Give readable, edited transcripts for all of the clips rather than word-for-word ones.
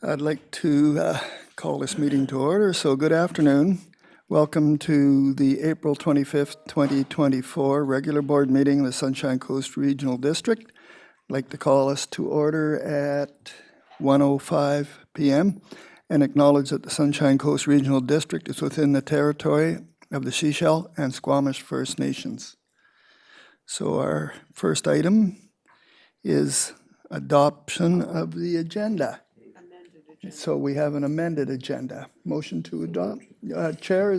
I'd like to call this meeting to order. So good afternoon. Welcome to the April 25th, 2024 regular board meeting of the Sunshine Coast Regional District. I'd like to call us to order at 1:05 p.m. and acknowledge that the Sunshine Coast Regional District is within the territory of the Sechelt and Squamish First Nations. So our first item is adoption of the agenda. So we have an amended agenda. Motion to adopt. Chair,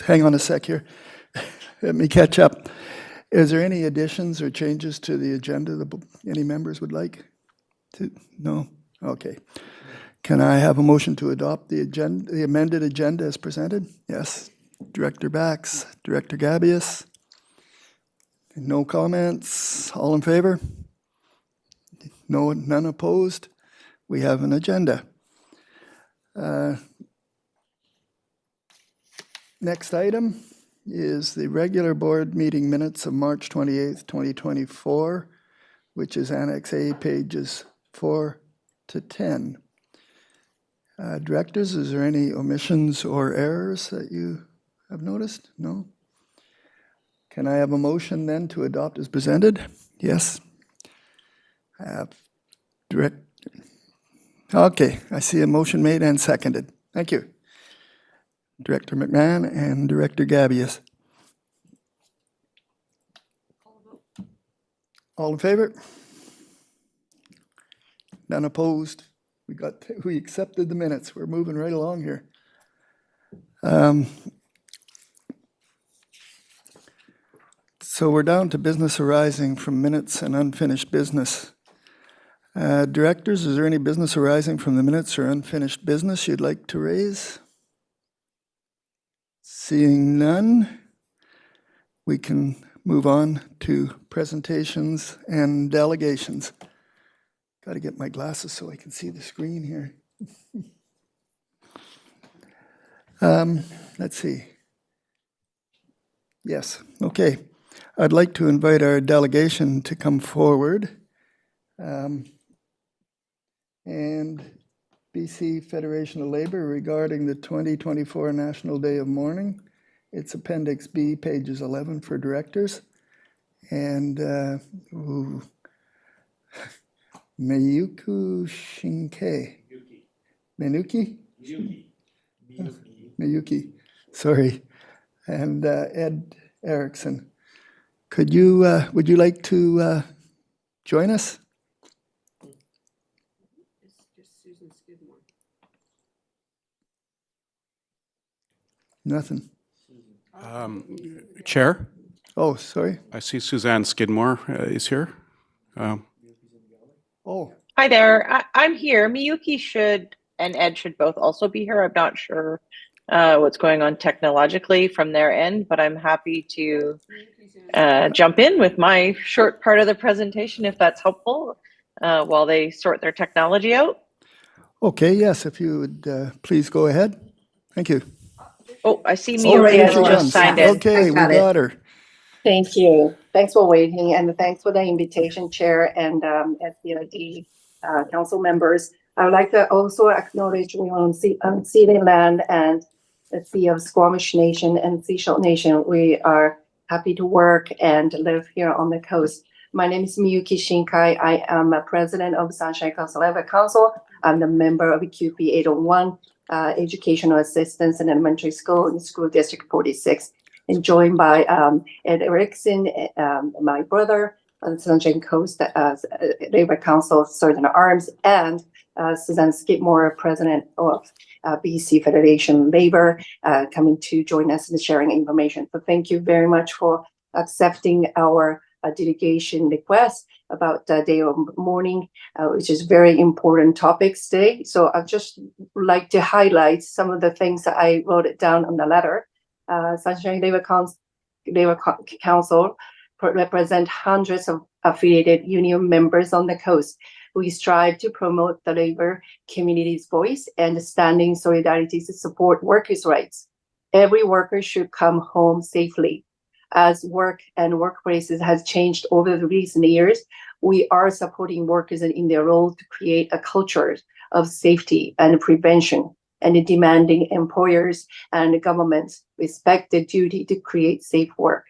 hang on a sec here. Let me catch up. Is there any additions or changes to the agenda that any members would like? No? Okay. Can I have a motion to adopt the agenda, the amended agenda as presented? Yes. Director Bax, Director Gabius. No comments. All in favor? No, none opposed. We have an agenda. Next item is the regular board meeting minutes of March 28th, 2024, which is Annex A, pages 4 to 10. Directors, is there any omissions or errors that you have noticed? No? Can I have a motion then to adopt as presented? Yes. Okay, I see a motion made and seconded. Thank you. Director McMahon and Director Gabius. All in favor? None opposed. We accepted the minutes. We're moving right along here. So we're down to business arising from minutes and unfinished business. Directors, is there any business arising from the minutes or unfinished business you'd like to raise? Seeing none, we can move on to presentations and delegations. Got to get my glasses so I can see the screen here. Let's see. Yes, okay. I'd like to invite our delegation to come forward. And BC Federation of Labor regarding the 2024 National Day of Mourning. It's Appendix B, pages 11 for directors. And Miyuki Shinkai. Miyuki? Miyuki, sorry. And Ed Erickson. Would you like to join us? Nothing. Chair? Oh, sorry. I see Suzanne Skidmore is here. Oh. Hi there. I'm here. Miyuki should and Ed should both also be here. I'm not sure what's going on technologically from their end, but I'm happy to jump in with my short part of the presentation if that's helpful while they sort their technology out. Okay, yes, if you would please go ahead. Thank you. Oh, I see Miyuki has just signed in. Okay, we got her. Thank you. Thanks for waiting, and thanks for the invitation, Chair and SDLD council members. I would like to also acknowledge we on unceded land and the Sea of Squamish Nation and Sechelt Nation. We are happy to work and live here on the coast. My name is Miyuki Shinkai. I am a president of Sunshine Coast Labor Council. I'm the member of QP 801, Educational Assistance in Elementary School in School District 46, and joined by Ed Erickson, my brother, on the Sunshine Coast Labor Council Sergeant at Arms, and Suzanne Skidmore, president of BC Federation Labor, coming to join us in sharing information. So thank you very much for accepting our delegation request about the day of mourning, which is very important topics today. So I'd just like to highlight some of the things that I wrote it down on the letter. Sunshine Labor Council represent hundreds of affiliated union members on the coast. We strive to promote the labor community's voice and standing solidarity to support workers' rights. Every worker should come home safely. As work and workplaces has changed over the recent years, we are supporting workers in their role to create a culture of safety and prevention, and demanding employers and governments respect the duty to create safe work.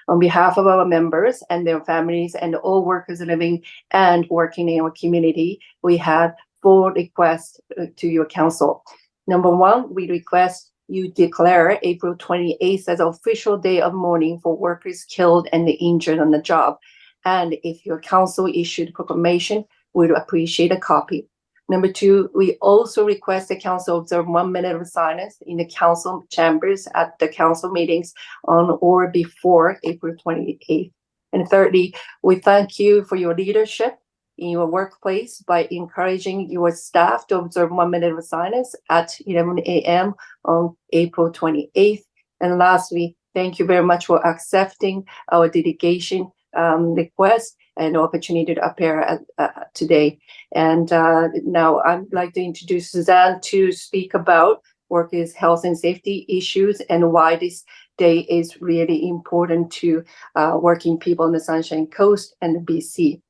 On behalf of our members and their families and all workers living and working in our community, we have 4 requests to your council. Number 1, we request you declare April 28th as official day of mourning for workers killed and injured on the job. And if your council issued proclamation, we'd appreciate a copy. Number 2, we also request the council observe 1 minute of silence in the council chambers at the council meetings on or before April 28th. And thirdly, we thank you for your leadership in your workplace by encouraging your staff to observe 1 minute of silence at 11 a.m. on April 28th. And lastly, thank you very much for accepting our delegation request and opportunity to appear today. And now I'd like to introduce Suzanne to speak about workers' health and safety issues and why this day is really important to working people on the Sunshine Coast and the BC.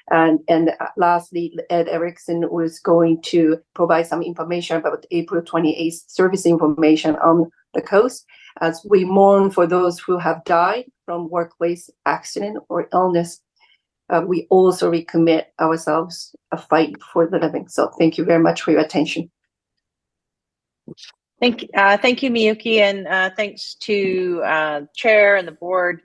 And lastly, Ed Erickson was going to provide some information about April 28th service information on the coast as we mourn for those who have died from workplace accident or illness. We also recommit ourselves a fight for the living. So thank you very much for your attention. Thank you, Miyuki, and thanks to Chair and the board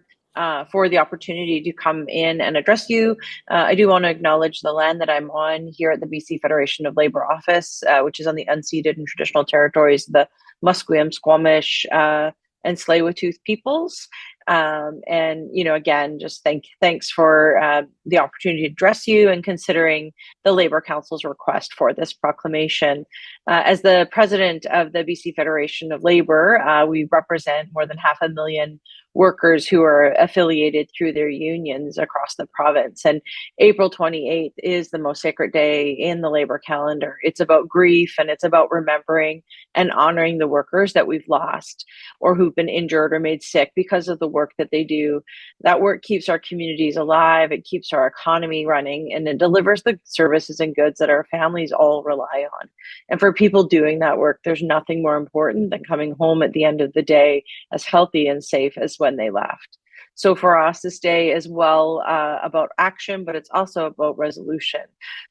for the opportunity to come in and address you. I do want to acknowledge the land that I'm on here at the BC Federation of Labor office, which is on the unceded and traditional territories of the Musqueam, Squamish, and Tsleil-Waututh peoples. And, you know, again, just thanks for the opportunity to address you and considering the Labour Council's request for this proclamation. As the president of the BC Federation of Labour, we represent more than 500,000 workers who are affiliated through their unions across the province. And April 28th is the most sacred day in the Labour calendar. It's about grief and it's about remembering and honoring the workers that we've lost or who've been injured or made sick because of the work that they do. That work keeps our communities alive, it keeps our economy running, and it delivers the services and goods that our families all rely on. And for people doing that work, there's nothing more important than coming home at the end of the day as healthy and safe as when they left. So for us, this day is well about action, but it's also about resolution.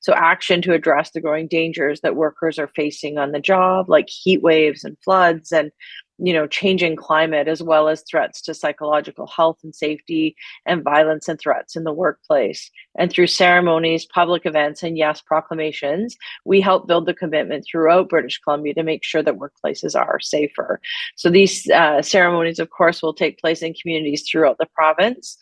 So action to address the growing dangers that workers are facing on the job, like heat waves and floods and changing climate, as well as threats to psychological health and safety and violence and threats in the workplace. And through ceremonies, public events, and yes, proclamations, we help build the commitment throughout British Columbia to make sure that workplaces are safer. So these ceremonies, of course, will take place in communities throughout the province,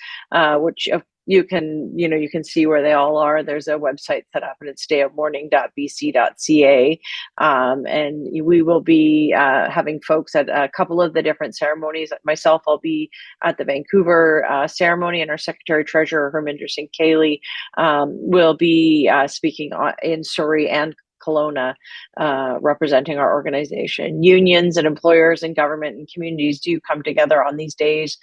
which you can see where they all are. There's a website set up and it's dayofmourning.bc.ca. And we will be having folks at a couple of the different ceremonies. Myself, I'll be at the Vancouver ceremony, and our Secretary Treasurer, Herminder Singh Cayley, will be speaking in Surrey and Kelowna, representing our organization. Unions and employers and government and communities do come together on these days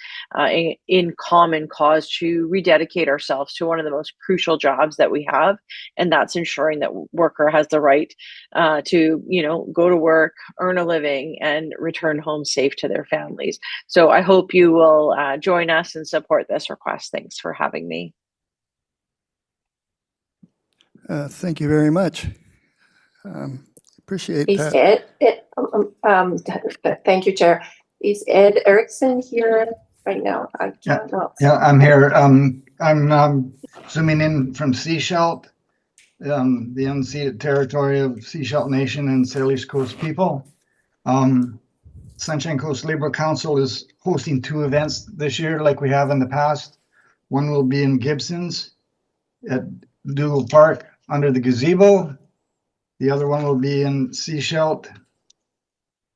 in common cause to rededicate ourselves to one of the most crucial jobs that we have, and that's ensuring that worker has the right to go to work, earn a living, and return home safe to their families. So I hope you will join us and support this request. Thanks for having me. Thank you very much. Appreciate that. Thank you, Chair. Is Ed Erickson here right now? Yeah, I'm here. I'm zooming in from Sechelt, the unceded territory of Sechelt Nation and Salish Coast people. Sunshine Coast Labour Council is hosting 2 events this year like we have in the past. One will be in Gibsons at Dougal Park under the gazebo. The other one will be in Sechelt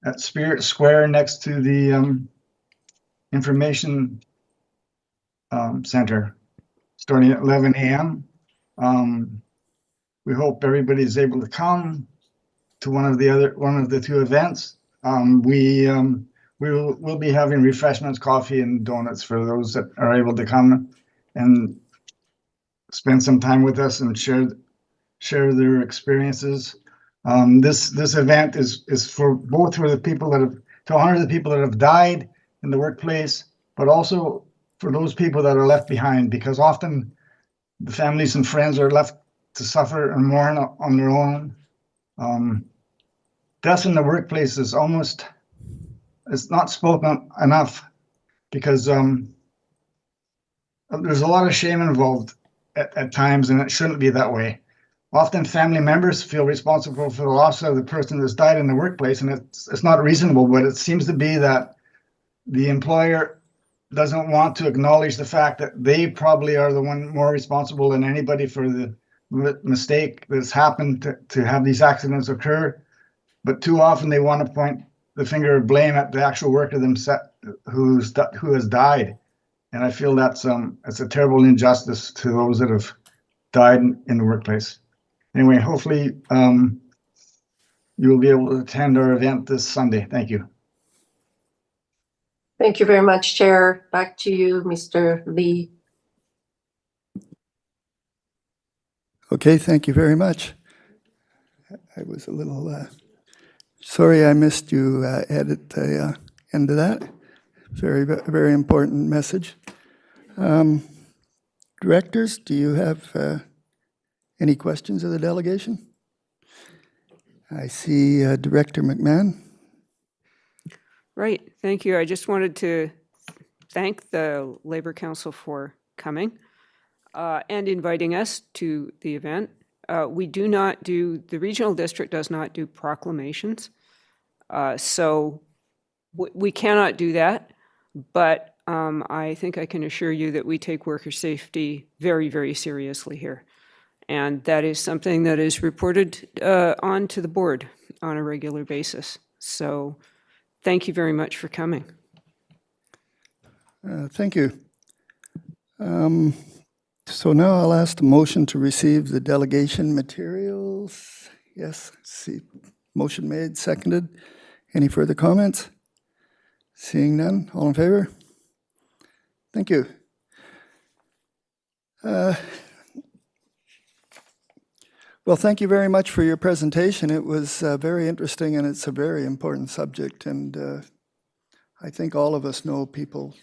at Spirit Square next to the information center, starting at 11 a.m. We hope everybody's able to come to one of the 2 events. We'll be having refreshments, coffee, and donuts for those that are able to come and spend some time with us and share their experiences. This event is for both for the people that have, to honor the people that have died in the workplace, but also for those people that are left behind, because often the families and friends are left to suffer and mourn on their own. Death in the workplace is almost, it's not spoken enough, because there's a lot of shame involved at times, and it shouldn't be that way. Often family members feel responsible for the loss of the person that's died in the workplace, and it's not reasonable, but it seems to be that the employer doesn't want to acknowledge the fact that they probably are the one more responsible than anybody for the mistake that's happened to have these accidents occur. But too often they want to point the finger of blame at the actual worker themselves who has died. And I feel that's it's a terrible injustice to those that have died in the workplace. Anyway, hopefully you will be able to attend our event this Sunday. Thank you. Thank you very much, Chair. Back to you, Mr. Lee. Okay, thank you very much. I was a little sorry I missed you at the end of that. Very important message. Directors, do you have any questions of the delegation? I see Director McMahon. Right, thank you. I just wanted to thank the Labour Council for coming and inviting us to the event. We do not do, the regional district does not do proclamations, so we cannot do that, but I think I can assure you that we take worker safety very, very seriously here. And that is something that is reported on to the board on a regular basis. So thank you very much for coming. Thank you. So now I'll ask the motion to receive the delegation materials. Yes, see, motion made, seconded. Any further comments? Seeing none, all in favor? Thank you. Well, thank you very much for your presentation. It was very interesting, and it's a very important subject. And I think all of us know people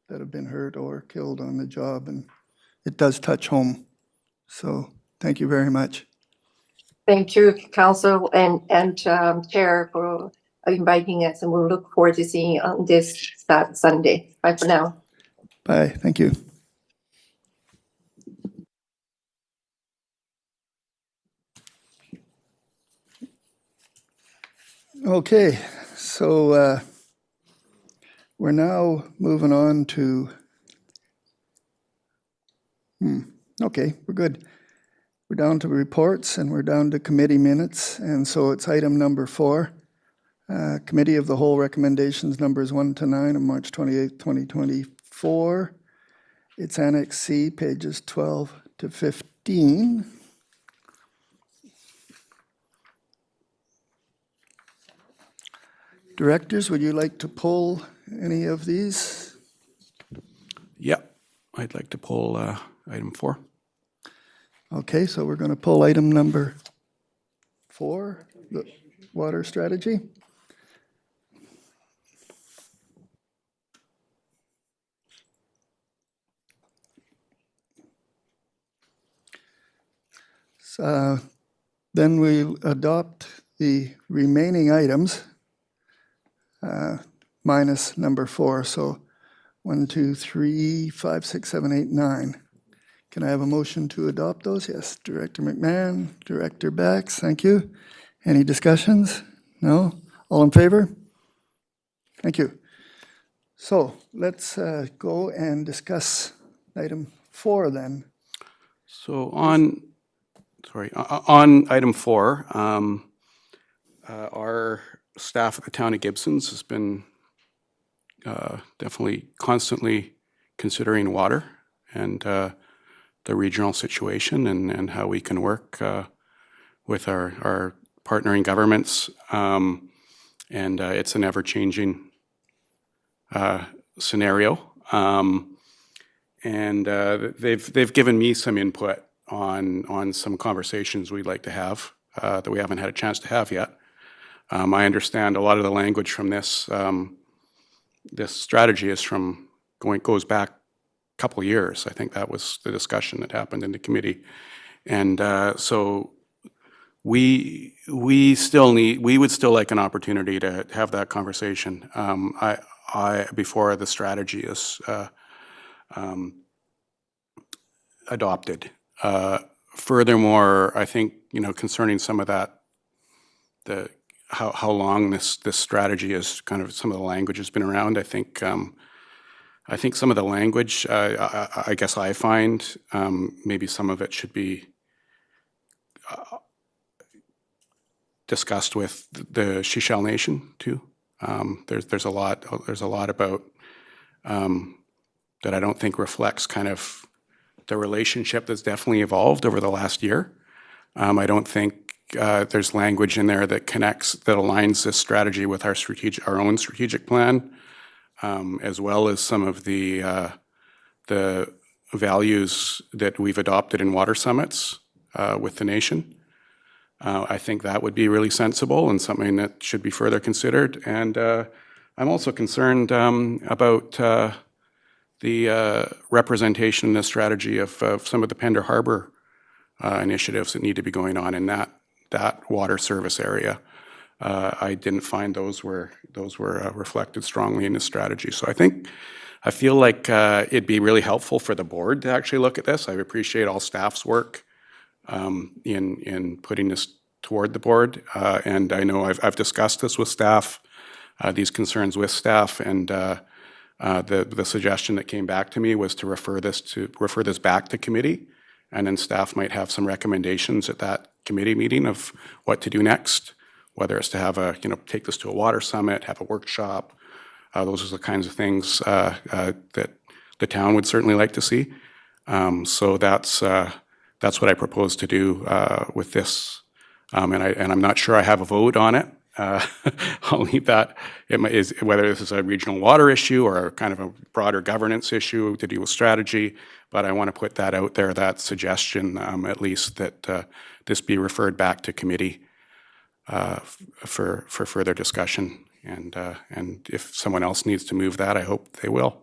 that have been hurt or killed on the job, and it does touch home. So thank you very much. Thank you, Council and Chair, for inviting us, and we'll look forward to seeing you on this Sunday. Bye for now. Bye. Thank you. Okay, so we're now moving on to, okay, we're good. We're down to reports and we're down to committee minutes. And so it's item number 4, Committee of the Whole recommendations numbers 1 to 9 of March 28, 2024. It's Annex C, pages 12 to 15. Directors, would you like to pull any of these? Yep, I'd like to pull item 4. Okay, so we're going to pull item number 4, the water strategy. So then we'll adopt the remaining items minus number 4. So 1, 2, 3, 5, 6, 7, 8, 9. Can I have a motion to adopt those? Yes, Director McMahon, Director Bax, thank you. Any discussions? No? All in favor? Thank you. So let's go and discuss item 4 then. So on item 4, our staff at the town of Gibsons has been definitely constantly considering water and the regional situation and how we can work with our partnering governments. And it's an ever-changing scenario. And they've given me some input on some conversations we'd like to have that we haven't had a chance to have yet. I understand a lot of the language from this this strategy is goes back a couple of years. I think that was the discussion that happened in the committee, and so we would still like an opportunity to have that conversation. Before the strategy is adopted. Furthermore, I think, concerning some of that, how long this strategy is, kind of some of the language has been around. I think some of the language, I guess I find maybe some of it should be discussed with the Shishal Nation too. There's a lot about that I don't think reflects kind of the relationship that's definitely evolved over the last year. I don't think there's language in there that aligns this strategy with our own strategic plan, as well as some of the values that we've adopted in water summits with the nation. I think that would be really sensible and something that should be further considered. And I'm also concerned about the representation in the strategy of some of the Pender Harbor initiatives that need to be going on in that water service area. I didn't find those were reflected strongly in the strategy. So I feel like it'd be really helpful for the board to actually look at this. I appreciate all staff's work in putting this toward the board, and I know I've discussed this with staff, these concerns with staff, and the suggestion that came back to me was to refer this back to committee, and then staff might have some recommendations at that committee meeting of what to do next, whether it's to have take this to a water summit, have a workshop. Those are the kinds of things that the town would certainly like to see. So that's what I propose to do with this, and I'm not sure I have a vote on it. I'll leave that. Whether this is a regional water issue or kind of a broader governance issue to do with strategy, but I want to put that out there, that suggestion, at least, that this be referred back to committee for further discussion. And if someone else needs to move that, I hope they will.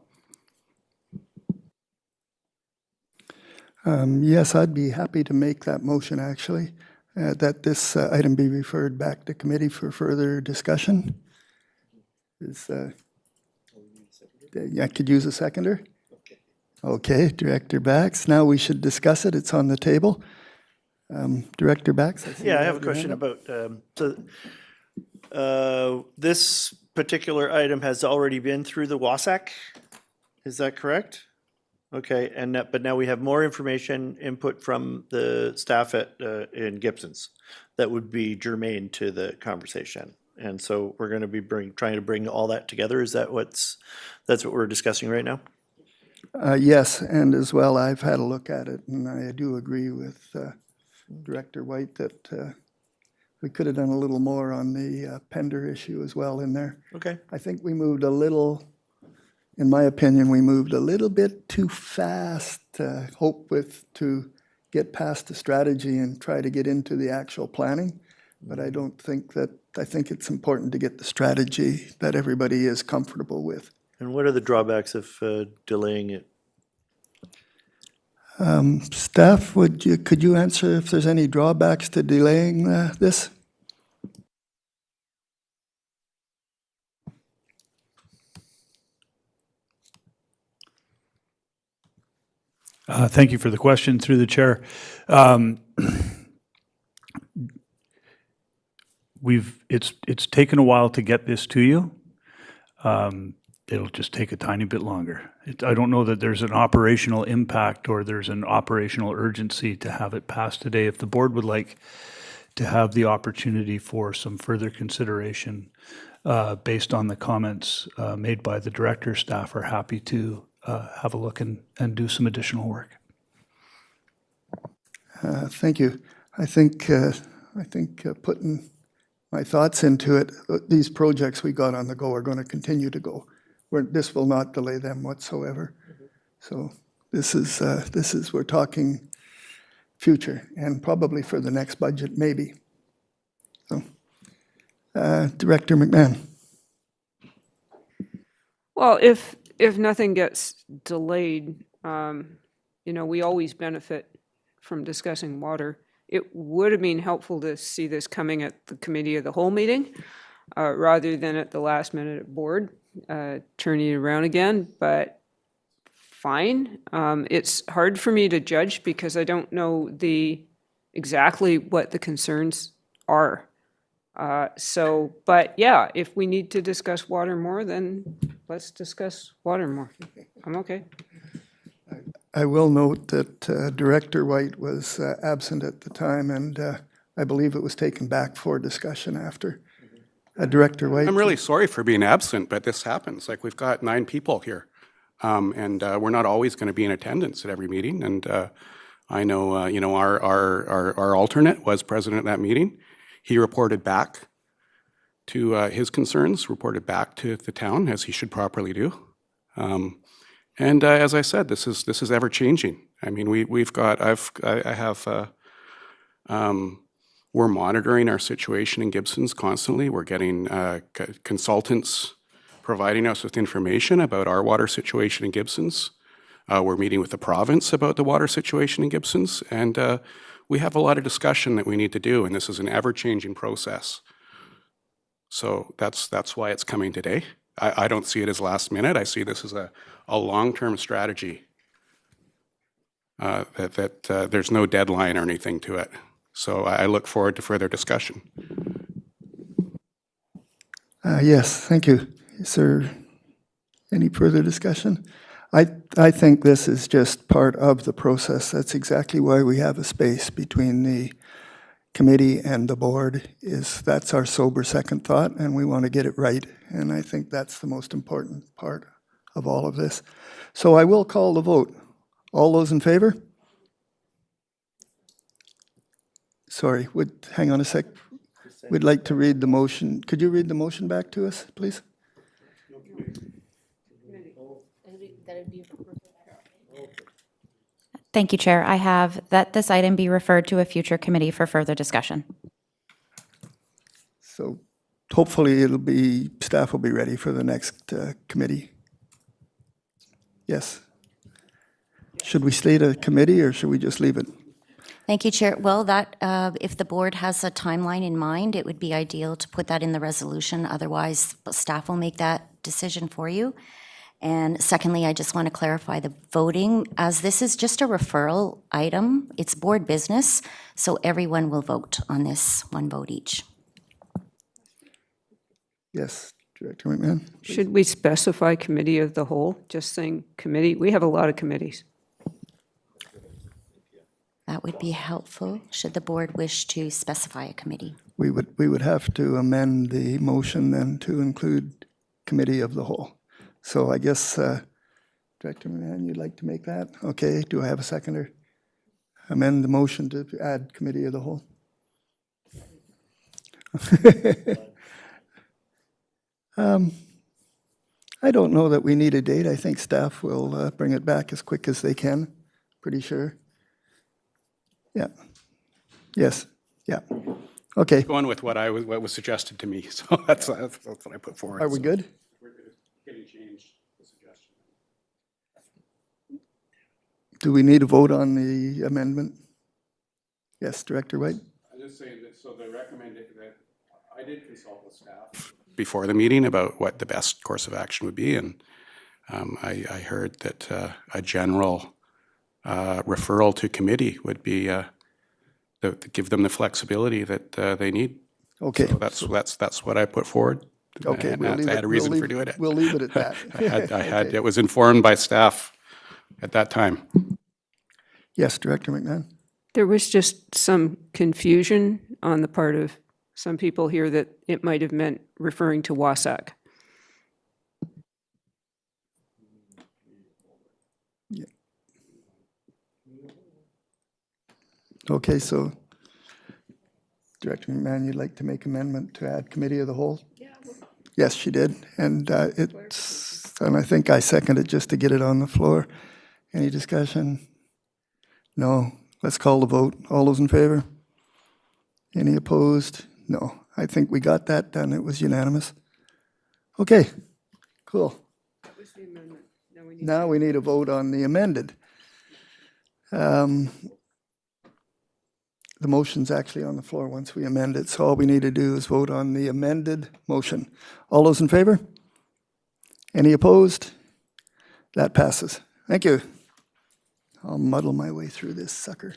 Yes, I'd be happy to make that motion, actually, that this item be referred back to committee for further discussion. I could use a seconder? Okay, Director Bax. Now we should discuss it. It's on the table. Director Bax? Yeah, I have a question about, this particular item has already been through the WASAC. Is that correct? Okay, but now we have more information input from the staff in Gibson's that would be germane to the conversation. And so we're going to be trying to bring all that together. Is that that's what we're discussing right now? Yes, and as well, I've had a look at it, and I do agree with Director White that we could have done a little more on the Pender issue as well in there. Okay. I think we moved a little, in my opinion, we moved a little bit too fast to get past the strategy and try to get into the actual planning. But I think it's important to get the strategy that everybody is comfortable with. And what are the drawbacks of delaying it? Staff, could you answer if there's any drawbacks to delaying this? Thank you for the question through the chair. It's taken a while to get this to you. It'll just take a tiny bit longer. I don't know that there's an operational impact or there's an operational urgency to have it passed today. If the board would like to have the opportunity for some further consideration based on the comments made by the director, staff are happy to have a look and do some additional work. Thank you. I think putting my thoughts into it, these projects we got on the go are going to continue to go. This will not delay them whatsoever. So this is we're talking future, and probably for the next budget, maybe. Director McMahon. Well, if nothing gets delayed, we always benefit from discussing water. It would have been helpful to see this coming at the committee of the whole meeting, rather than at the last minute at board, turning it around again, but fine. It's hard for me to judge because I don't know exactly what the concerns are. But yeah, if we need to discuss water more, then let's discuss water more. I'm okay. I will note that Director White was absent at the time, and I believe it was taken back for discussion after. Director White? I'm really sorry for being absent, but this happens. Like, we've got 9 people here, and we're not always going to be in attendance at every meeting. And I know, our alternate was president of that meeting. He reported back to his concerns, reported back to the town, as he should properly do. And as I said, this is ever changing. I mean, we're monitoring our situation in Gibsons constantly. We're getting consultants providing us with information about our water situation in Gibsons. We're meeting with the province about the water situation in Gibsons, and we have a lot of discussion that we need to do, and this is an ever-changing process. So that's why it's coming today. I don't see it as last minute. I see this as a long-term strategy, that there's no deadline or anything to it. So I look forward to further discussion. Yes, thank you. Is there any further discussion? I think this is just part of the process. That's exactly why we have a space between the committee and the board. That's our sober second thought, and we want to get it right. And I think that's the most important part of all of this. So I will call the vote. All those in favor? Sorry, hang on a sec. We'd like to read the motion. Could you read the motion back to us, please? Thank you, Chair. I have that this item be referred to a future committee for further discussion. So hopefully staff will be ready for the next committee. Yes. Should we state a committee or should we just leave it? Thank you, Chair. Well, if the board has a timeline in mind, it would be ideal to put that in the resolution. Otherwise, staff will make that decision for you. And secondly, I just want to clarify the voting. As this is just a referral item, it's board business, so everyone will vote on this, one vote each. Yes, Director McMahon. Should we specify committee of the whole? Just saying committee? We have a lot of committees. That would be helpful, should the board wish to specify a committee. We would have to amend the motion then to include committee of the whole. So I guess, Director McMahon, you'd like to make that? Okay, do I have a seconder? Amend the motion to add committee of the whole? I don't know that we need a date. I think staff will bring it back as quick as they can, pretty sure. Yeah. Yes. Yeah. Okay. Going with what was suggested to me, so that's what I put forward. Are we good? Can you change the suggestion? Do we need a vote on the amendment? Yes, Director White? I'm just saying that, so the recommended that I did consult with staff before the meeting about what the best course of action would be, and I heard that a general referral to committee would be to give them the flexibility that they need. Okay. So that's what I put forward. Okay, And I had a reason for doing it. We'll leave it at that. Okay. It was informed by staff at that time. Yes, Director McMahon? There was just some confusion on the part of some people here that it might have meant referring to Wasac. Yeah. Okay, so Director McMahon, you'd like to make amendment to add committee of the whole? Yes, she did, and I think I seconded just to get it on the floor. Any discussion? No. Let's call the vote. All those in favor? Any opposed? No. I think we got that done. It was unanimous. Okay, cool. Now we need a vote on the amended. The motion's actually on the floor once we amend it, so all we need to do is vote on the amended motion. All those in favor? Any opposed? That passes. Thank you. I'll muddle my way through this sucker.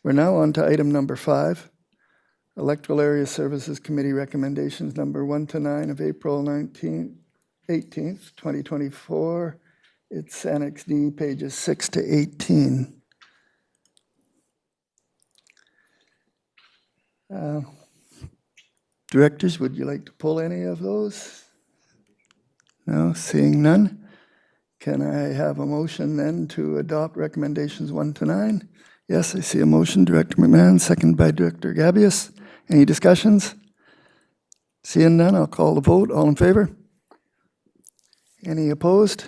We're now on to item number 5, Electoral Area Services Committee recommendations number 1 to 9 of April 18th, 2024. It's Annex D, pages 6 to 18. Directors, would you like to pull any of those? No, seeing none. Can I have a motion then to adopt recommendations 1 to 9? Yes, I see a motion, Director McMahon, second by Director Gabius. Any discussions? Seeing none, I'll call the vote. All in favor? Any opposed?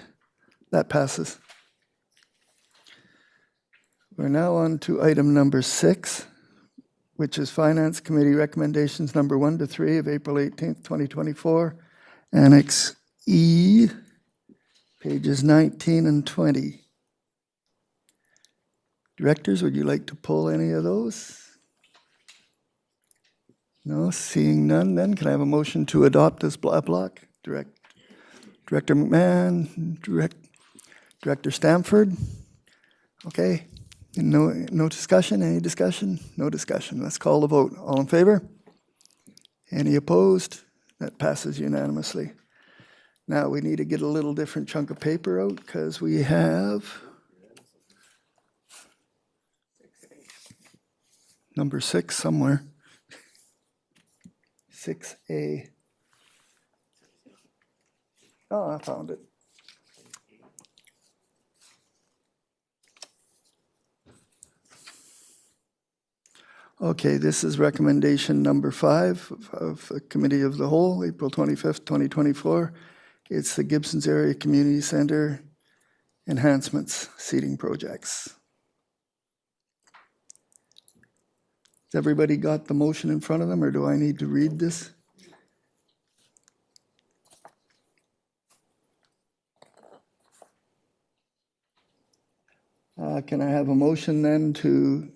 That passes. We're now on to item number 6, which is Finance Committee recommendations number 1 to 3 of April 18th, 2024, Annex E, pages 19 and 20. Directors, would you like to pull any of those? No, seeing none, then can I have a motion to adopt this block? Director McMahon, Director Stamford. Okay, no discussion, any discussion? No discussion. Let's call the vote. All in favor? Any opposed? That passes unanimously. Now we need to get a little different chunk of paper out because we have number 6 somewhere. 6A. Oh, I found it. Okay, this is recommendation number 5 of the Committee of the Whole, April 25th, 2024. It's the Gibsons Area Community Center enhancements seating projects. Has everybody got the motion in front of them, or do I need to read this? Can I have a motion then to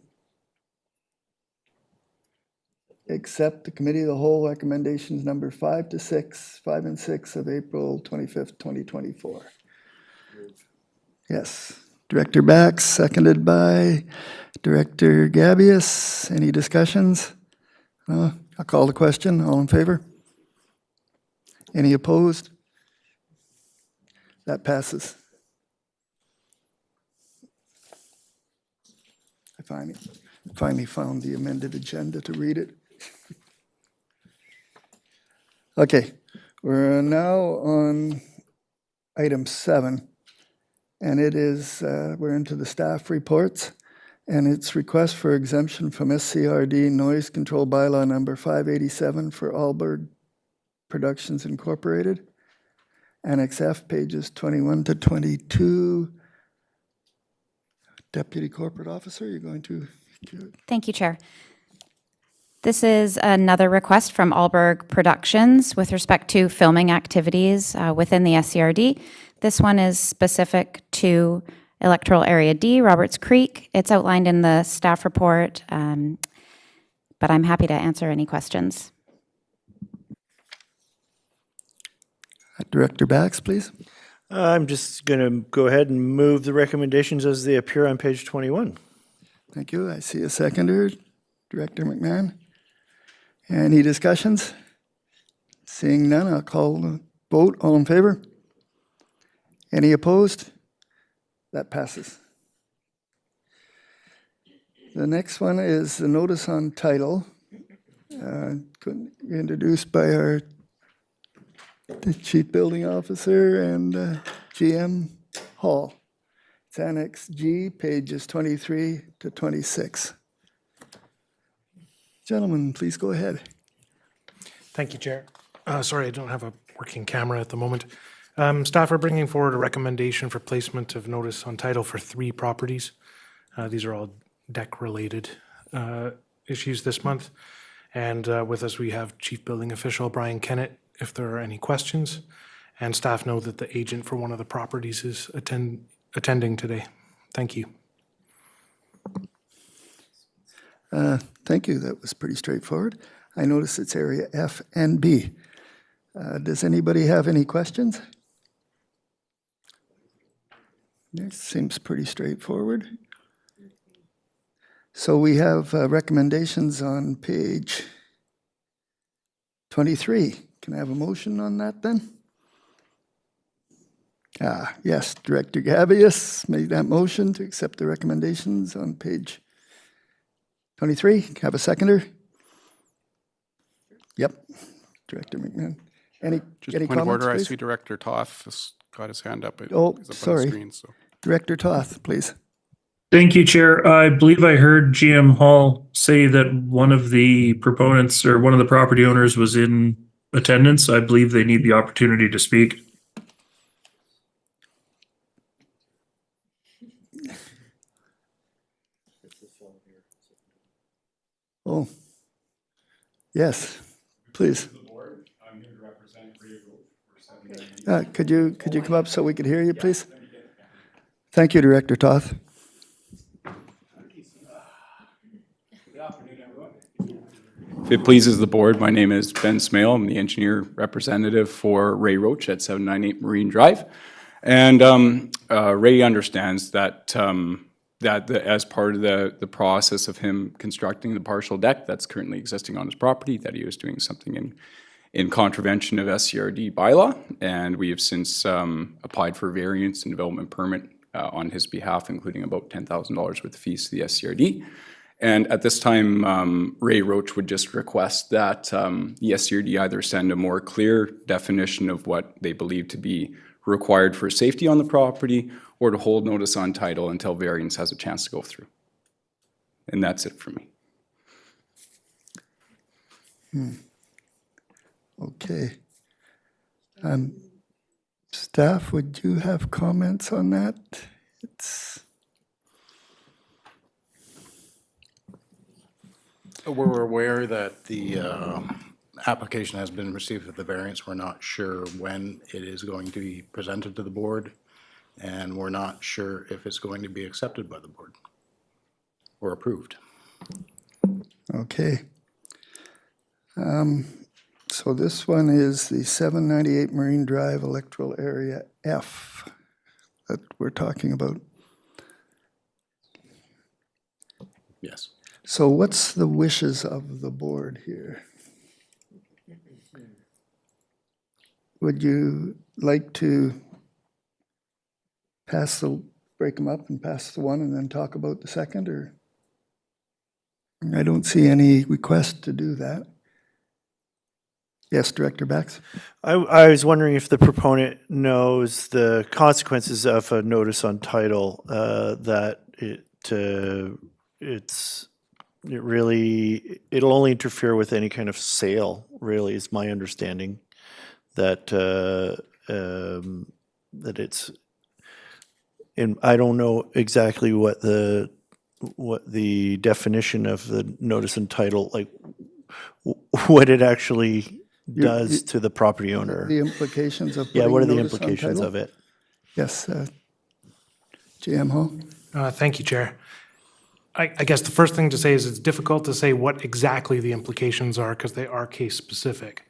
accept the Committee of the Whole recommendations number 5 and 6 of April 25th, 2024? Yes. Director Bax, seconded by Director Gabius. Any discussions? I'll call the question. All in favor? Any opposed? That passes. I finally found the amended agenda to read it. Okay, we're now on item 7, and it is, we're into the staff reports, and it's request for exemption from SCRD noise control bylaw number 587 for Alberg Productions Incorporated. Annex F, pages 21 to 22. Deputy Corporate Officer, you're going to... Thank you, Chair. This is another request from Alberg Productions with respect to filming activities within the SCRD. This one is specific to Electoral Area D, Roberts Creek. It's outlined in the staff report, but I'm happy to answer any questions. Director Bax, please. I'm just going to go ahead and move the recommendations as they appear on page 21. Thank you. I see a seconder, Director McMahon. Any discussions? Seeing none, I'll call the vote. All in favor? Any opposed? That passes. The next one is the notice on title, introduced by our Chief Building Officer and GM Hall. It's Annex G, pages 23 to 26. Gentlemen, please go ahead. Thank you, Chair. Sorry, I don't have a working camera at the moment. Staff are bringing forward a recommendation for placement of notice on title for 3 properties. These are all deck-related issues this month. And with us, we have Chief Building Official Brian Kennett, if there are any questions. And staff know that the agent for one of the properties is attending today. Thank you. Thank you. That was pretty straightforward. I notice it's area F and B. Does anybody have any questions? It seems pretty straightforward. So we have recommendations on page 23. Can I have a motion on that then? Yes, Director Gabius made that motion to accept the recommendations on page 23. Have a seconder? Yep, Director McMahon. Any Just point of comments, order, I please? see Director Toth has got his hand up. Oh, He's up on the sorry. screen, so. Director Toth, please. Thank you, Chair. I believe I heard GM Hall say that one of the proponents or one of the property owners was in attendance. I believe they need the opportunity to speak. Oh, yes, please. Could you come up so we could hear you, please? Thank you, Director Toth. If it pleases the board, my name is Ben Smale. I'm the engineer representative for Ray Roach at 798 Marine Drive. And Ray understands that as part of the process of him constructing the partial deck that's currently existing on his property, that he was doing something in contravention of SCRD bylaw. And we have since applied for variance and development permit on his behalf, including about $10,000 worth of fees to the SCRD. And at this time, Ray Roach would just request that the SCRD either send a more clear definition of what they believe to be required for safety on the property, or to hold notice on title until variance has a chance to go through. And that's it for me. Okay. Staff, would you have comments on that? We're aware that the application has been received with the variance. We're not sure when it is going to be presented to the board, and we're not sure if it's going to be accepted by the board or approved. Okay. So this one is the 798 Marine Drive electoral area F that we're talking about. Yes. So what's the wishes of the board here? Would you like to break them up and pass the one and then talk about the second, or? I don't see any request to do that. Yes, Director Bax? I was wondering if the proponent knows the consequences of a notice on title, that it'll only interfere with any kind of sale, really, is my understanding. That it's, and I don't know exactly what the definition of the notice and title, like what it actually does to the property owner. The implications of Yeah, what are the notice on implications title? of it? Yes, GM Hall? Thank you, Chair. I guess the first thing to say is it's difficult to say what exactly the implications are because they are case specific.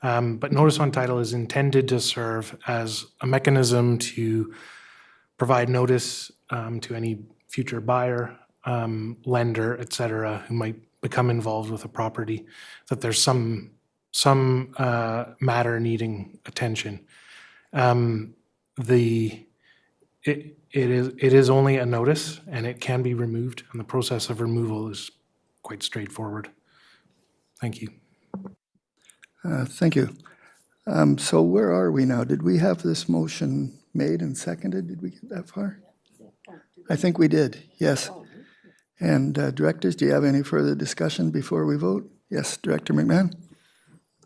But notice on title is intended to serve as a mechanism to provide notice to any future buyer, lender, et cetera, who might become involved with a property, that there's some matter needing attention. It is only a notice, and it can be removed, and the process of removal is quite straightforward. Thank you. Thank you. So where are we now? Did we have this motion made and seconded? Did we get that far? I think we did, yes. And directors, do you have any further discussion before we vote? Yes, Director McMahon?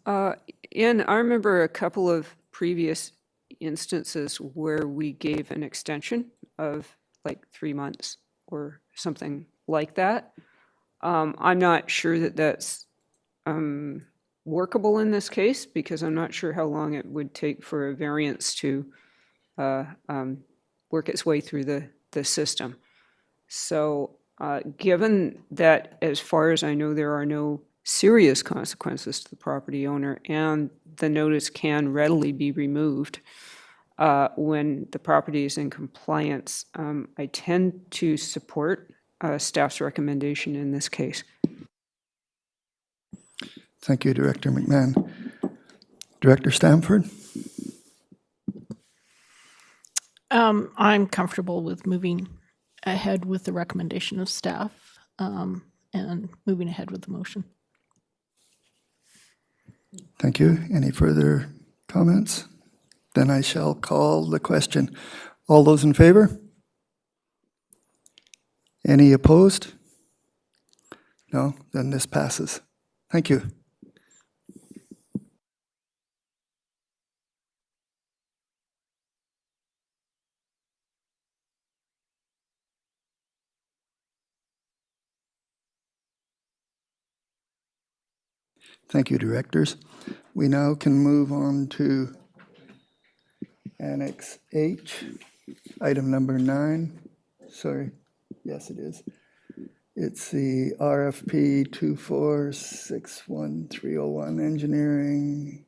I remember a couple of previous instances where we gave an extension of like 3 months or something like that. I'm not sure that that's workable in this case, because I'm not sure how long it would take for a variance to work its way through the system. So given that, as far as I know, there are no serious consequences to the property owner, and the notice can readily be removed when the property is in compliance, I tend to support staff's recommendation in this case. Thank you, Director McMahon. Director Stamford? I'm comfortable with moving ahead with the recommendation of staff and moving ahead with the motion. Thank you. Any further comments? Then I shall call the question. All those in favor? Any opposed? No? Then this passes. Thank you. Thank you, directors. We now can move on to Annex H, item number 9. Sorry, yes it is. It's the RFP 2461301 engineering.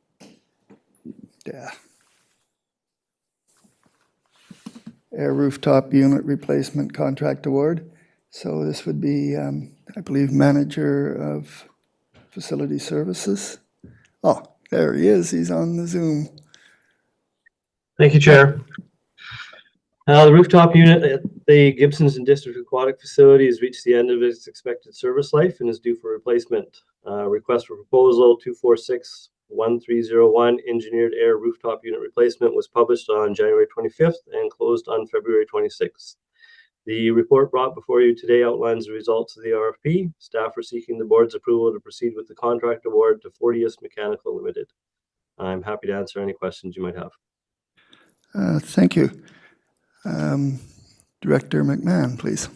Air rooftop unit replacement contract award. So this would be, I believe, manager of facility services. Oh, there he is. He's on the Zoom. Thank you, Chair. The rooftop unit at the Gibsons and District Aquatic Facility has reached the end of its expected service life and is due for replacement. Request for proposal 2461301 engineered air rooftop unit replacement was published on January 25th and closed on February 26th. The report brought before you today outlines the results of the RFP. Staff are seeking the board's approval to proceed with the contract award to Fortius Mechanical Limited. I'm happy to answer any questions you might have. Thank you. Director McMahon, please.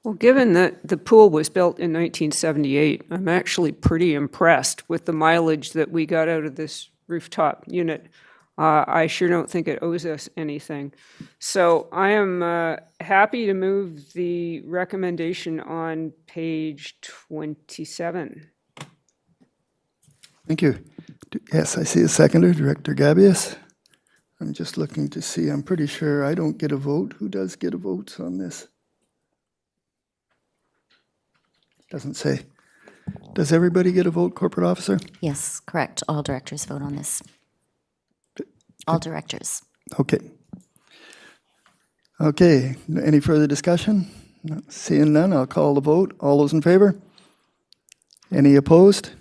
Well, given that the pool was built in 1978, I'm actually pretty impressed with the mileage that we got out of this rooftop unit. I sure don't think it owes us anything. So I am happy to move the recommendation on page 27. Thank you. Yes, I see a seconder, Director Gabius. I'm just looking to see, I'm pretty sure I don't get a vote. Who does get a vote on this? Doesn't say. Does everybody get a vote, corporate officer? Yes, correct. All directors vote on this. All directors. Okay. Okay, any further discussion? Seeing none, I'll call the vote. All those in favor? Any opposed?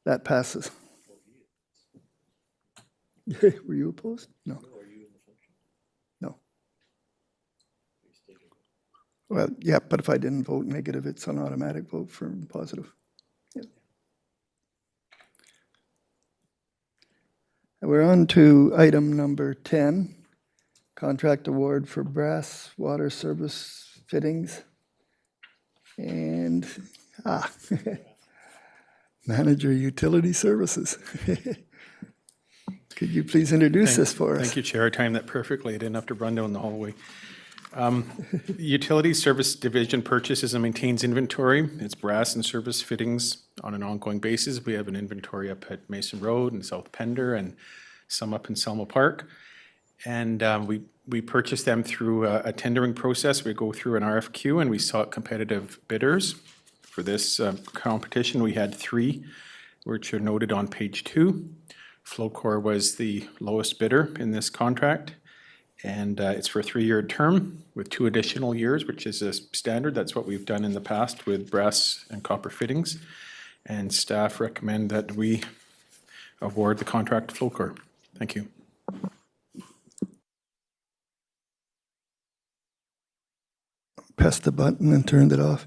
That passes. Were you opposed? No. No. Well, yeah, but if I didn't vote negative, it's an automatic vote for positive. Yeah. We're on to item number 10, contract award for brass water service fittings. And, manager utility services. Could you please introduce this for us? Thank you, Chair. I timed that perfectly. I didn't have to run down the hallway. Utility Service Division purchases and maintains inventory. It's brass and service fittings on an ongoing basis. We have an inventory up at Mason Road and South Pender and some up in Selma Park. And we purchase them through a tendering process. We go through an RFQ and we sought competitive bidders. For this competition, we had 3, which are noted on page 2. Flowcore was the lowest bidder in this contract, and it's for a 3-year term with 2 additional years, which is a standard. That's what we've done in the past with brass and copper fittings, and staff recommend that we award the contract to Flowcore. Thank you. Pressed the button and turned it off.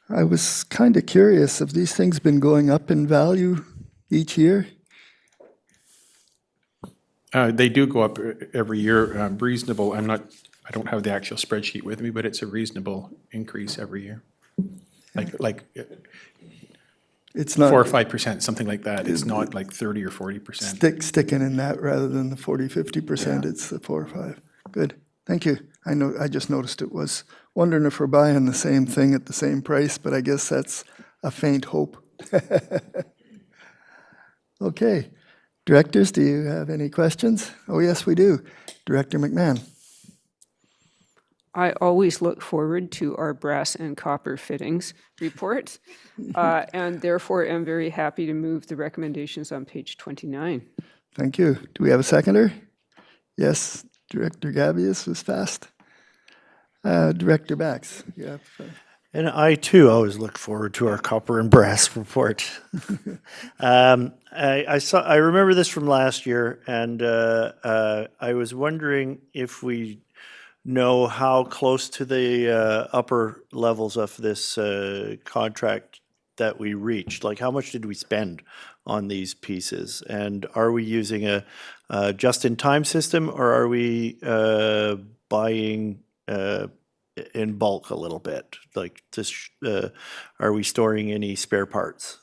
I was kind of curious, have these things been going up in value each year? They do go up every year, reasonable. I'm not I don't have the actual spreadsheet with me, but it's a reasonable increase every year. Like It's not 4 or 5%, something like that. It's not like 30 or 40%. sticking in that rather than the 40, 50%. It's the 4 or 5. Good. Thank you. I just noticed it was wondering if we're buying the same thing at the same price, but I guess that's a faint hope. Okay. Directors, do you have any questions? Oh, yes, we do. Director McMahon. I always look forward to our brass and copper fittings report, and therefore am very happy to move the recommendations on page 29. Thank you. Do we have a seconder? Yes, Director Gabius was fast. Director Bax. Yeah. And I too always look forward to our copper and brass report. I remember this from last year, and I was wondering if we know how close to the upper levels of this contract that we reached. Like, how much did we spend on these pieces? And are we using a just-in-time system, or are we buying in bulk a little bit? Like, this, are we storing any spare parts?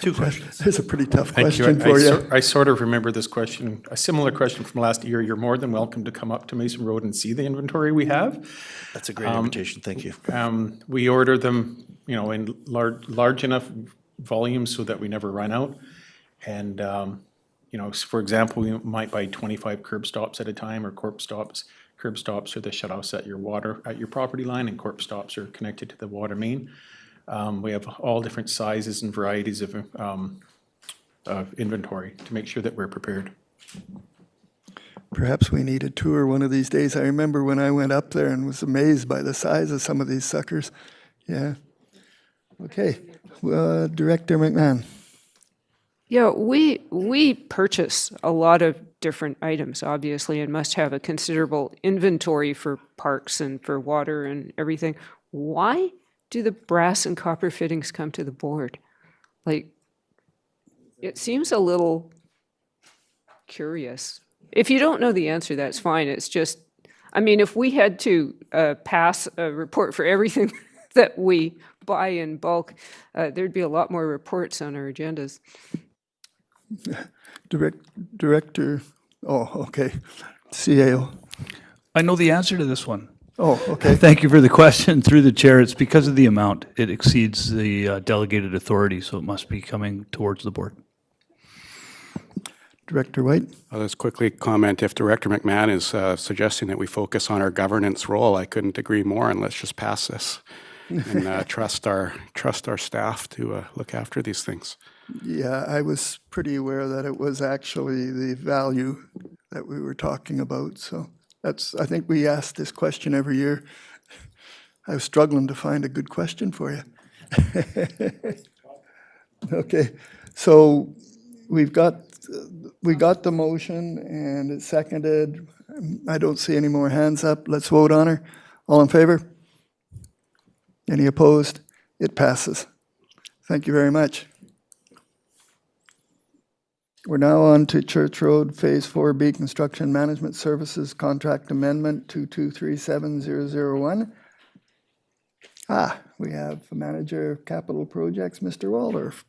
2 questions. There's a pretty tough Thank question for you. I sort of remember this question, a similar question from last year. You're more than welcome to come up to Mason Road and see the inventory we have. That's a great invitation. Thank you. We order them, in large enough volumes so that we never run out. And, for example, we might buy 25 curb stops at a time, or curb stops. Curb stops are the shutoffs at your property line, and curb stops are connected to the water main. We have all different sizes and varieties of inventory to make sure that we're prepared. Perhaps we need a tour one of these days. I remember when I went up there and was amazed by the size of some of these suckers. Yeah. Okay. Director McMahon. Yeah, we purchase a lot of different items, obviously, and must have a considerable inventory for parks and for water and everything. Why do the brass and copper fittings come to the board? Like, it seems a little curious. If you don't know the answer, that's fine. It's just, if we had to pass a report for everything that we buy in bulk, there'd be a lot more reports on our agendas. Director, okay. CAO. I know the answer to this one. Oh, okay. Thank you for the question. Through the chair, it's because of the amount. It exceeds the delegated authority, so it must be coming towards the board. Director White. I'll just quickly comment. If Director McMahon is suggesting that we focus on our governance role, I couldn't agree more, and let's just pass this and trust our staff to look after these things. Yeah, I was pretty aware that it was actually the value that we were talking about, so I think we ask this question every year. I was struggling to find a good question for you. Okay, so we got the motion and it's seconded. I don't see any more hands up. Let's vote on her. All in favor? Any opposed? It passes. Thank you very much. We're now on to Church Road Phase 4B Construction Management Services Contract Amendment 2237001. We have the Manager of Capital Projects, Mr. Waldorf.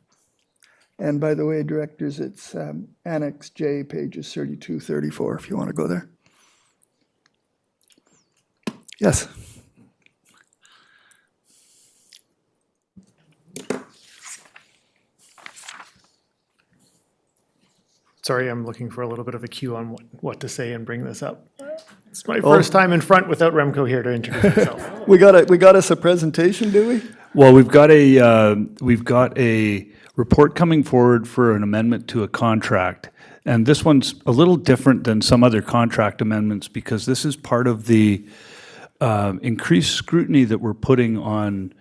And by the way, directors, it's Annex J, pages 32, 34, if you want to go there. Yes. Sorry, I'm looking for a little bit of a cue on what to say and bring this up. It's my first time in front without Remco here to introduce himself. We got us a presentation, do we? Well, we've got a report coming forward for an amendment to a contract. And this one's a little different than some other contract amendments because this is part of the increased scrutiny that we're putting on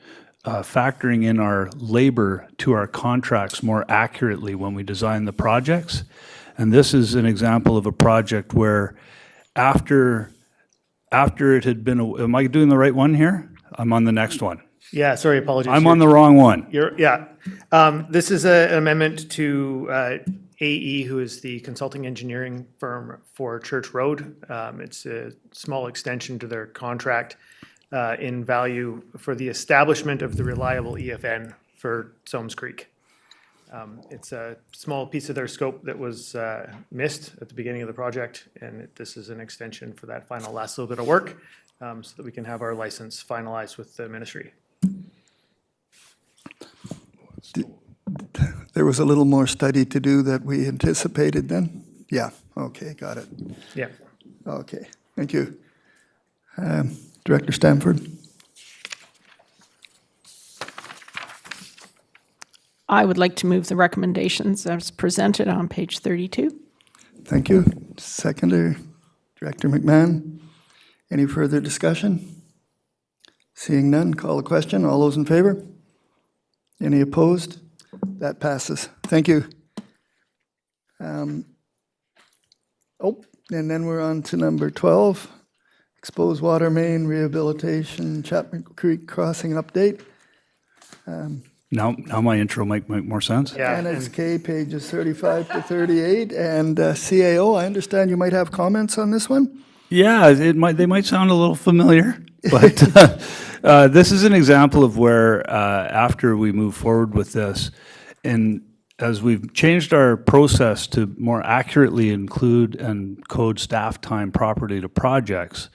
factoring in our labor to our contracts more accurately when we design the projects. And this is an example of a project where after it had been, am I doing the right one here? I'm on the next one. Yeah, sorry, apologies. I'm on the wrong one. This is an amendment to AE, who is the consulting engineering firm for Church Road. It's a small extension to their contract in value for the establishment of the reliable EFN for Soames Creek. It's a small piece of their scope that was missed at the beginning of the project, and this is an extension for that final last little bit of work so that we can have our license finalized with the ministry. There was a little more study to do that we anticipated then? Yeah, okay, got it. Yeah. Okay, thank you. Director Stamford? I would like to move the recommendations as presented on page 32. Thank you. Seconder, Director McMahon. Any further discussion? Seeing none, call the question. All those in favor? Any opposed? That passes. Thank you. And then we're on to number 12, exposed water main rehabilitation, Chapman Creek crossing update. Now my intro might make more sense. Yeah. Annex K, pages 35 to 38, and CAO, I understand you might have comments on this one? Yeah, they might sound a little familiar, but this is an example of where after we move forward with this, and as we've changed our process to more accurately include and code staff time properly to projects,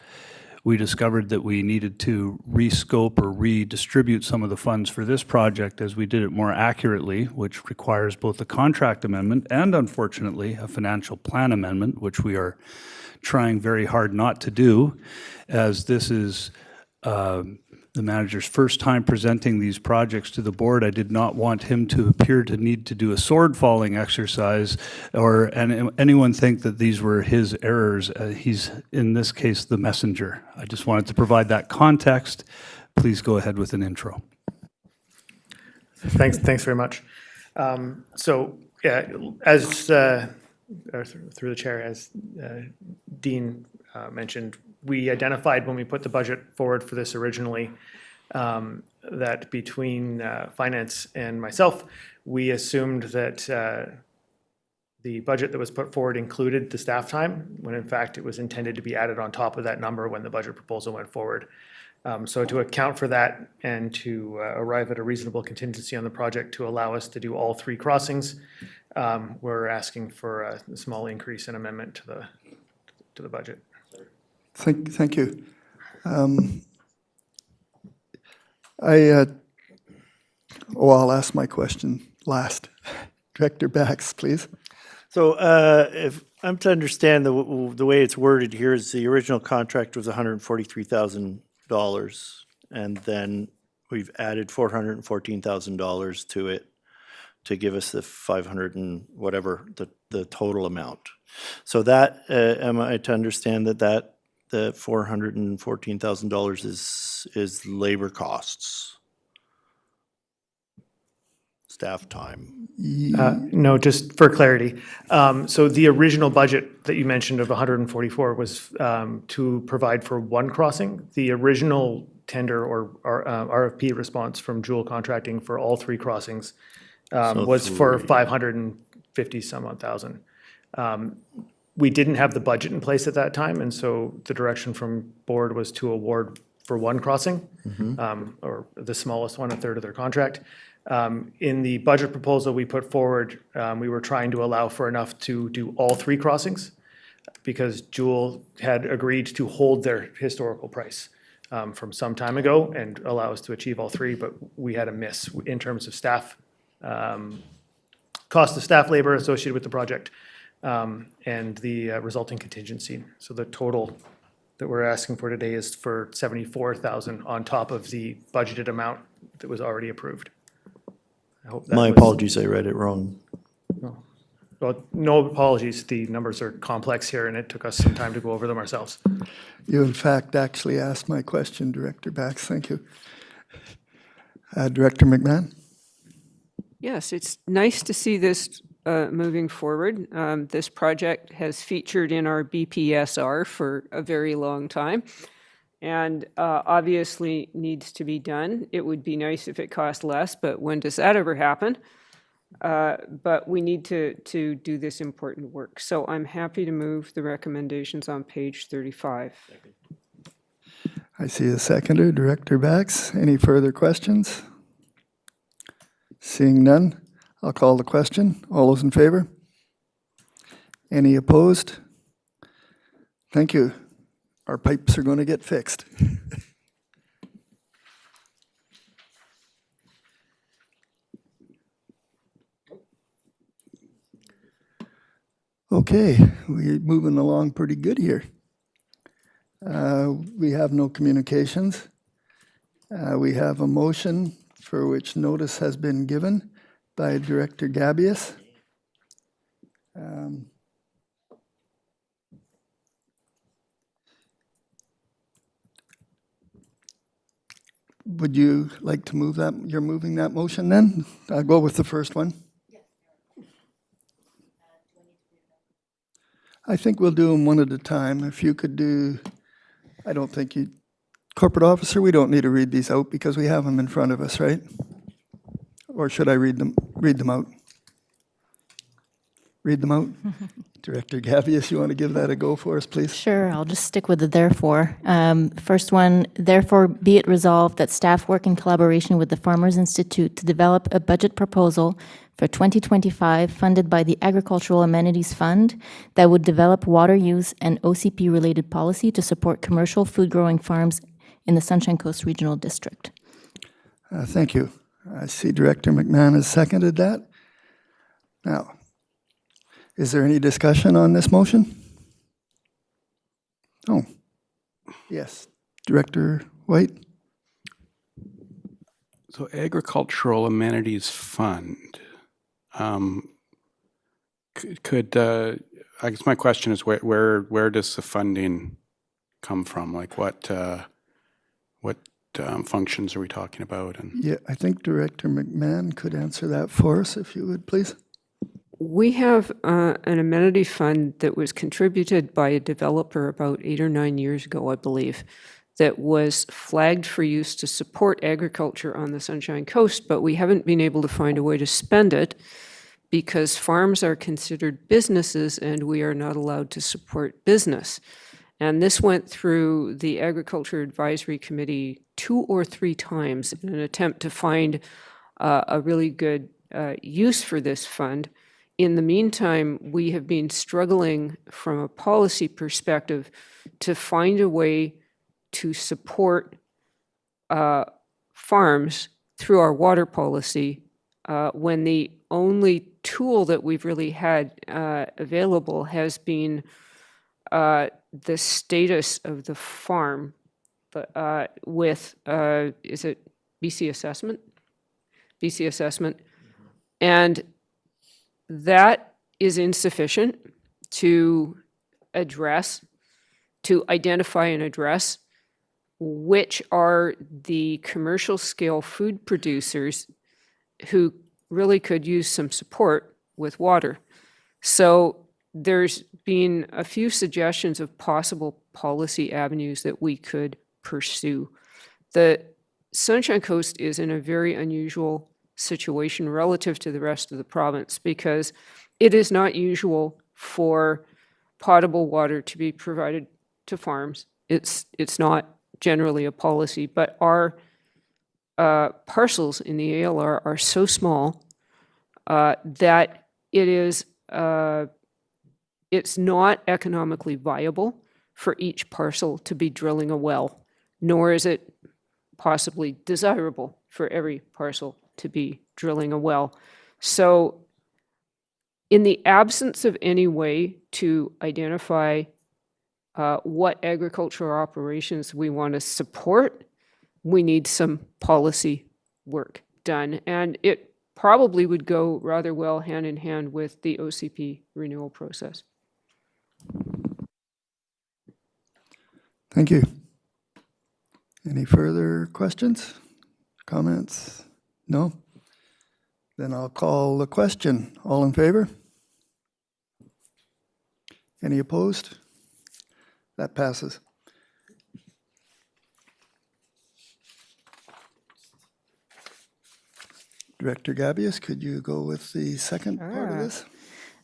we discovered that we needed to rescope or redistribute some of the funds for this project as we did it more accurately, which requires both a contract amendment and, unfortunately, a financial plan amendment, which we are trying very hard not to do, as this is the manager's first time presenting these projects to the board. I did not want him to appear to need to do a sword falling exercise or anyone think that these were his errors. He's, in this case, the messenger. I just wanted to provide that context. Please go ahead with an intro. Thanks very much. So, yeah, as through the chair, as Dean mentioned, we identified when we put the budget forward for this originally that between finance and myself, we assumed that the budget that was put forward included the staff time, when in fact it was intended to be added on top of that number when the budget proposal went forward. So to account for that and to arrive at a reasonable contingency on the project to allow us to do all 3 crossings, we're asking for a small increase in amendment to the budget. Thank you. I'll ask my question last. Director Bax, please. So if I'm to understand the way it's worded here is the original contract was $143,000, and then we've added $414,000 to it to give us the 500 and whatever the total amount. So that am I to understand that the $414,000 is labor costs, staff time? No, just for clarity. So the original budget that you mentioned of 144 was to provide for 1 crossing. The original tender or RFP response from Jewel Contracting for all 3 crossings was for 550 some odd thousand. We didn't have the budget in place at that time, and so the direction from board was to award for 1 crossing, or the smallest one, 1/3 of their contract. In the budget proposal we put forward, we were trying to allow for enough to do all 3 crossings because Jewel had agreed to hold their historical price from some time ago and allow us to achieve all 3, but we had a miss in terms of staff, cost of staff labor associated with the project, and the resulting contingency. So the total that we're asking for today is for $74,000 on top of the budgeted amount that was already approved. I hope that My was- apologies, I read it wrong. No. Well, no apologies. The numbers are complex here, and it took us some time to go over them ourselves. You, in fact, actually asked my question, Director Bax. Thank you. Director McMahon? Yes, it's nice to see this moving forward. This project has featured in our BPSR for a very long time and obviously needs to be done. It would be nice if it cost less, but when does that ever happen? but we need to do this important work. So I'm happy to move the recommendations on page 35. I see a seconder, Director Bax. Any further questions? Seeing none, I'll call the question. All those in favor? Any opposed? Thank you. Our pipes are going to get fixed. Okay, we're moving along pretty good here. We have no communications. We have a motion for which notice has been given by Director Gabius. Would you like to move that? You're moving that motion then? I'll go with the first one. I think we'll do them one at a time. If you could do, I don't think you, corporate officer, we don't need to read these out because we have them in front of us, right? Or should I read them out? Read them out? Director Gavious, you want to give that a go for us, please? Sure, I'll just stick with the therefore. First one, therefore be it resolved that staff work in collaboration with the Farmers Institute to develop a budget proposal for 2025 funded by the Agricultural Amenities Fund that would develop water use and OCP-related policy to support commercial food-growing farms in the Sunshine Coast Regional District. Thank you. I see Director McMahon has seconded that. Now, is there any discussion on this motion? Oh, yes. Director White? So Agricultural Amenities Fund. I guess my question is where does the funding come from? Like what functions are we talking about? And Yeah, I think Director McMahon could answer that for us, if you would, please. We have an amenity fund that was contributed by a developer about 8 or 9 years ago, I believe, that was flagged for use to support agriculture on the Sunshine Coast, but we haven't been able to find a way to spend it because farms are considered businesses and we are not allowed to support business. And this went through the Agriculture Advisory Committee 2 or 3 times in an attempt to find a really good use for this fund. In the meantime, we have been struggling from a policy perspective to find a way to support farms through our water policy when the only tool that we've really had available has been the status of the farm with, is it BC assessment? BC assessment. And that is insufficient to identify and address which are the commercial scale food producers who really could use some support with water. So there's been a few suggestions of possible policy avenues that we could pursue. The Sunshine Coast is in a very unusual situation relative to the rest of the province because it is not usual for potable water to be provided to farms. It's not generally a policy, but our parcels in the ALR are so small that it's not economically viable for each parcel to be drilling a well, nor is it possibly desirable for every parcel to be drilling a well. So in the absence of any way to identify what agricultural operations we want to support, we need some policy work done. And it probably would go rather well hand in hand with the OCP renewal process. Thank you. Any further questions, comments? No? Then I'll call the question. All in favor? Any opposed? That passes. Director Gabius, could you go with the second part of Sure. this?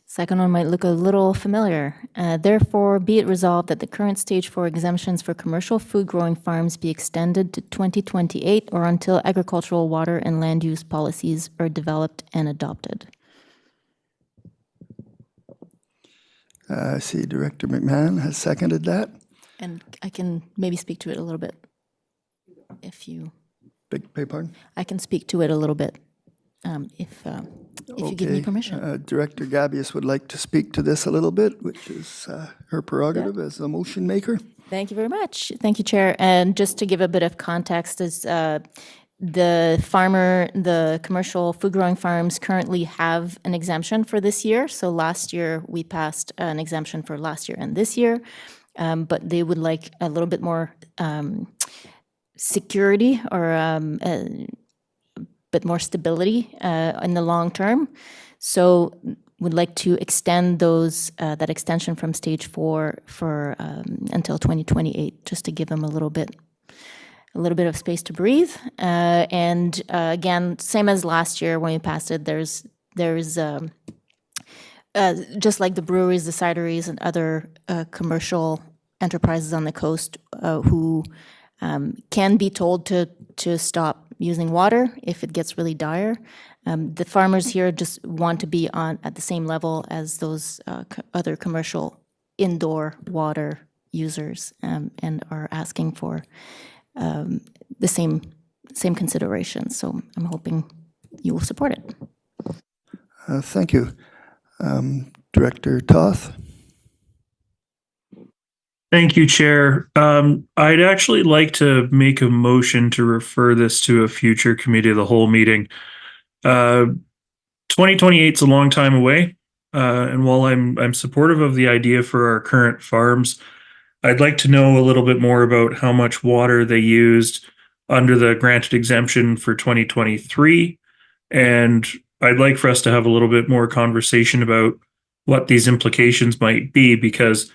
Second one might look a little familiar. Therefore, be it resolved that the current stage 4 exemptions for commercial food growing farms be extended to 2028 or until agricultural water and land use policies are developed and adopted. I see Director McMahon has seconded that. And I can maybe speak to it a little bit. If you, Beg pardon? I can speak to it a little bit if you give me Okay. permission. Director Gabius would like to speak to this a little bit, which is her prerogative as the motion maker. Thank you very much. Thank you, Chair. And just to give a bit of context, is the commercial food growing farms currently have an exemption for this year. So last year, we passed an exemption for last year and this year, but they would like a little bit more security or a bit more stability in the long term. So would like to extend those that extension from stage 4 for until 2028, just to give them a little bit of space to breathe. And again, same as last year when we passed it, there's just like the breweries, the cideries, and other commercial enterprises on the coast who can be told to stop using water if it gets really dire. The farmers here just want to be at the same level as those other commercial indoor water users and are asking for the same consideration. So I'm hoping you will support it. Thank you. Director Toth? Thank you, Chair. I'd actually like to make a motion to refer this to a future committee of the whole meeting. 2028 is a long time away, and while I'm supportive of the idea for our current farms, I'd like to know a little bit more about how much water they used under the granted exemption for 2023, and I'd like for us to have a little bit more conversation about what these implications might be, because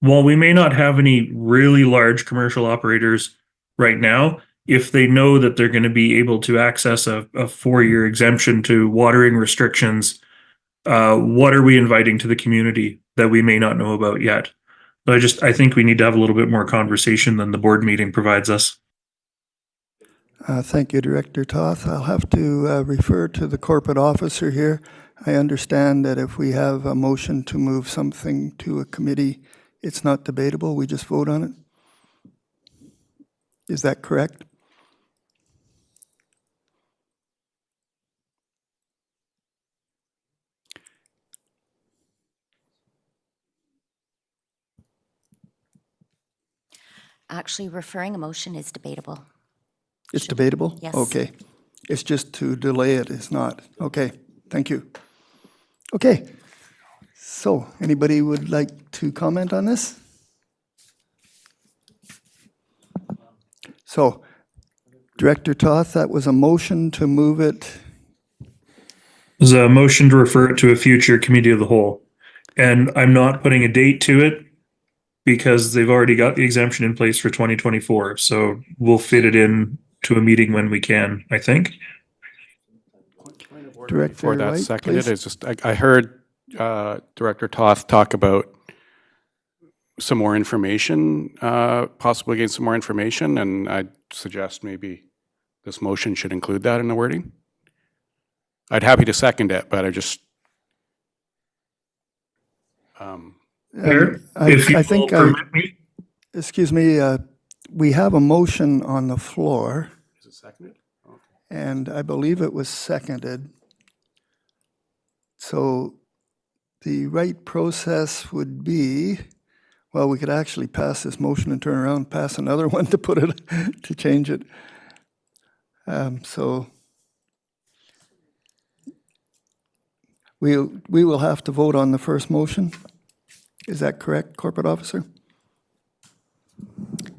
while we may not have any really large commercial operators right now, if they know that they're going to be able to access a 4-year exemption to watering restrictions, what are we inviting to the community that we may not know about yet? So I think we need to have a little bit more conversation than the board meeting provides us. Thank you, Director Toth. I'll have to refer to the corporate officer here. I understand that if we have a motion to move something to a committee, it's not debatable, we just vote on it? Is that correct? Actually, referring a motion is debatable. It's debatable? Yes. Okay. It's just to delay it, it's not. Okay, thank you. Okay, so anybody would like to comment on this? So, Director Toth, that was a motion to move it. There's a motion to refer it to a future committee of the whole. And I'm not putting a date to it because they've already got the exemption in place for 2024. So we'll fit it in to a meeting when we can, I think. Director Before that's White, seconded, please. it's just, I heard Director Toth talk about some more information, possibly getting some more information, and I'd suggest maybe this motion should include that in the wording. I'd happy to second it, but I just... I think excuse me, we have a motion on the floor. Is it seconded? Okay. And I believe it was seconded. So the right process would be, well, we could actually pass this motion and turn around and pass another one to put it, to change it. So we will have to vote on the first motion. Is that correct, Corporate Officer?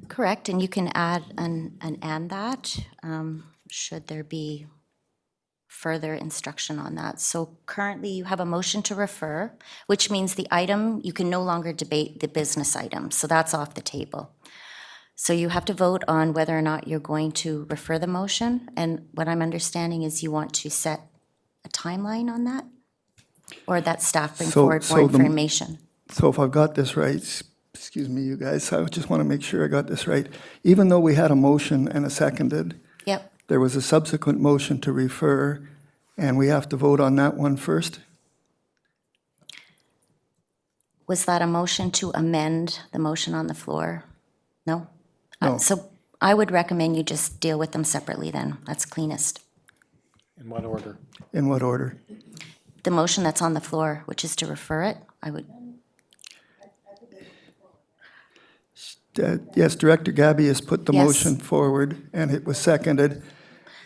Correct, and you can add an and that, should there be further instruction on that. So currently you have a motion to refer, which means the item, you can no longer debate the business item, so that's off the table. So you have to vote on whether or not you're going to refer the motion, and what I'm understanding is you want to set a timeline on that? Or that staff bring So- forward more so the- information? So if I've got this right, excuse me, you guys, I just want to make sure I got this right. Even though we had a motion and a seconded, Yep. there was a subsequent motion to refer, and we have to vote on that one first? Was that a motion to amend the motion on the floor? No? No. So I would recommend you just deal with them separately then. That's cleanest. In what order? In what order? The motion that's on the floor, which is to refer it, I would, Yes, Director Gabby has put the Yes. motion forward, and it was seconded,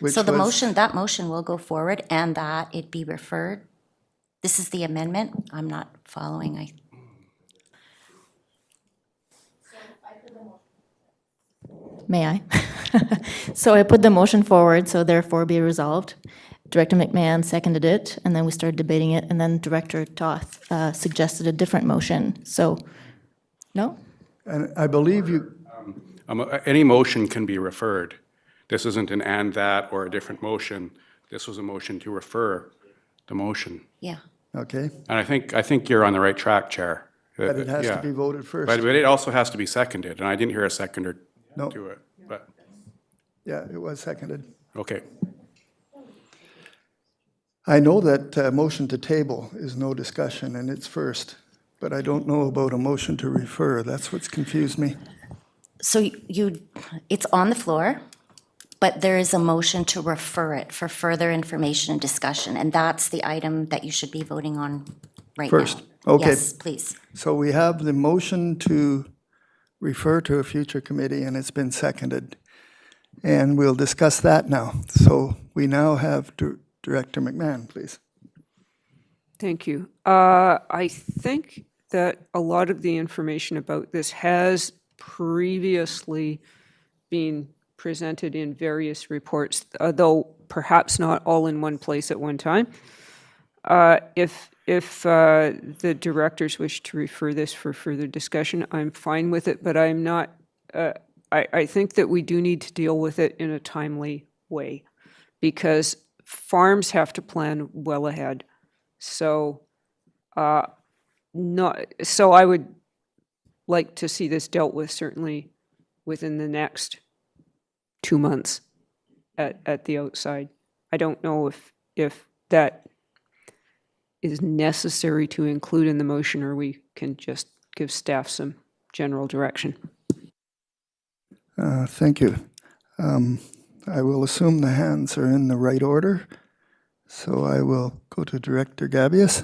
which so the was- motion, that motion will go forward and that it be referred. This is the amendment. I'm not following. May I? So I put the motion forward, so therefore be resolved. Director McMahon seconded it, and then we started debating it, and then Director Toth suggested a different motion. So, no? And I believe you, Any motion can be referred. This isn't an and that or a different motion. This was a motion to refer the motion. Yeah. okay, And I think you're on the right track, Chair. but it has to Yeah. be voted first. But it also has to be seconded, and I didn't hear a seconder No. to it, but, Yeah, it was seconded. okay. I know that motion to table is no discussion, and it's first, but I don't know about a motion to refer. That's what's confused me. So it's on the floor, but there is a motion to refer it for further information and discussion, and that's the item that you should be voting on right now. First, okay. Yes, please. So we have the motion to refer to a future committee, and it's been seconded. And we'll discuss that now. So we now have Director McMahon, please. Thank you. I think that a lot of the information about this has previously been presented in various reports, though perhaps not all in one place at one time. If the directors wish to refer this for further discussion, I'm fine with it, but I'm not, I think that we do need to deal with it in a timely way, because farms have to plan well ahead. So, so I would like to see this dealt with certainly within the next 2 months at the outside. I don't know if that is necessary to include in the motion, or we can just give staff some general direction. Thank you. I will assume the hands are in the right order. So I will go to Director Gabius.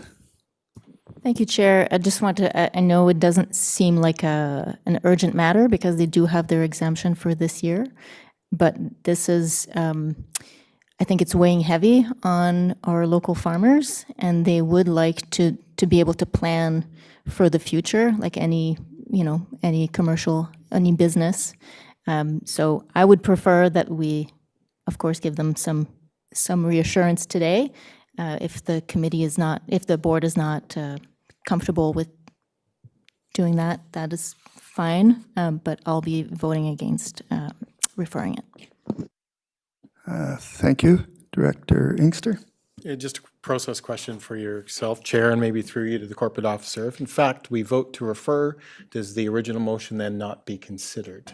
Thank you, Chair. I just want to, I know it doesn't seem like an urgent matter because they do have their exemption for this year, but this is, I think it's weighing heavy on our local farmers, and they would like to be able to plan for the future, like any, any commercial, any business. So I would prefer that we, of course, give them some reassurance today. If the committee is not, if the board is not comfortable with doing that, that is fine, but I'll be voting against referring it. Thank you. Director Inkster. Yeah, just a process question for yourself, Chair, and maybe through you to the corporate officer. If in fact we vote to refer, does the original motion then not be considered?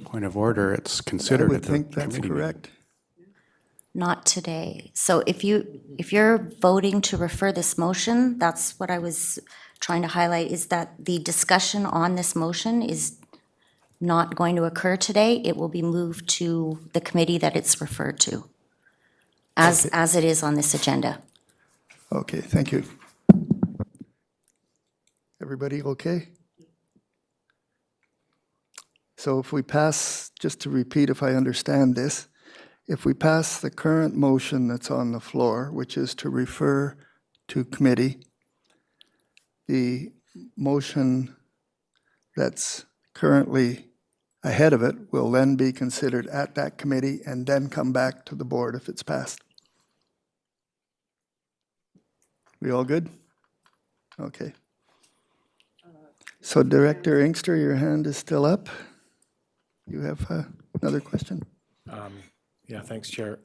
Point of order, it's considered. I would at the think that's committee meeting. correct. Not today. So if you're voting to refer this motion, that's what I was trying to highlight, is that the discussion on this motion is not going to occur today. It will be moved to the committee that it's referred to, as it is on this agenda. Okay, thank you. Everybody okay? So if we pass, just to repeat if I understand this, if we pass the current motion that's on the floor, which is to refer to committee, the motion that's currently ahead of it will then be considered at that committee and then come back to the board if it's passed. We all good? Okay. So Director Inkster, your hand is still up. You have another question? Yeah, thanks, Chair.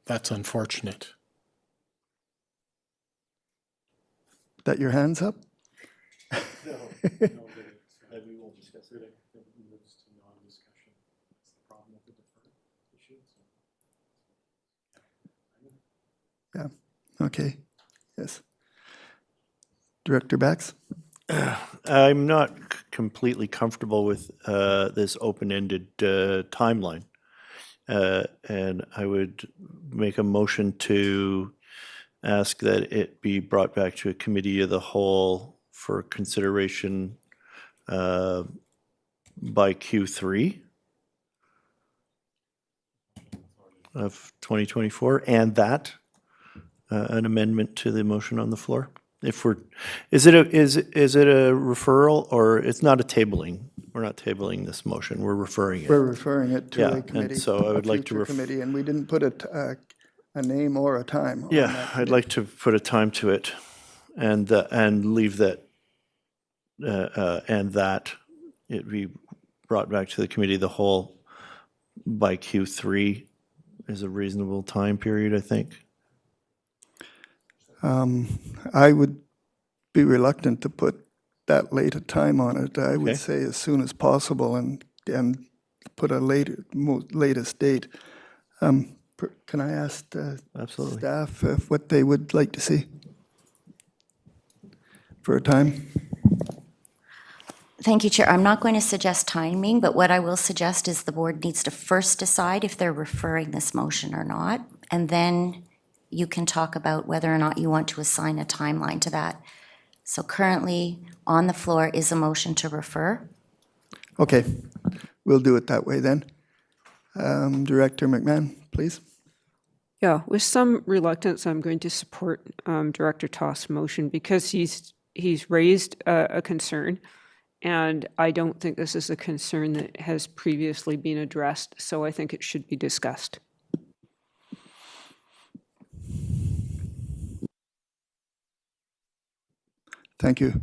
That's unfortunate. That your hand's up? We won't discuss it. Yeah, okay, yes. Director Bax? I'm not completely comfortable with this open-ended timeline. And I would make a motion to ask that it be brought back to a committee of the whole for consideration by Q3 of 2024, and that an amendment to the motion on the floor. Is it a referral, or it's not a tabling? We're not tabling this motion, we're referring it. We're referring it to Yeah, a and committee. so I would a like to future committee, and we didn't put a name or a time on Yeah, that I'd like to put a time to it and leave that, and that it be brought back to the committee of the whole by Q3 is a reasonable time period, I think. I would be reluctant to put that late a time on it. I would Okay. say as soon as possible and put a latest date. Can I ask Absolutely. staff what they would like to see for a time? Thank you, Chair. I'm not going to suggest timing, but what I will suggest is the board needs to first decide if they're referring this motion or not, and then you can talk about whether or not you want to assign a timeline to that. So currently, on the floor is a motion to refer. Okay, we'll do it that way then. Director McMahon, please. Yeah, with some reluctance, I'm going to support Director Toss' motion because he's raised a concern, and I don't think this is a concern that has previously been addressed, so I think it should be discussed. Thank you.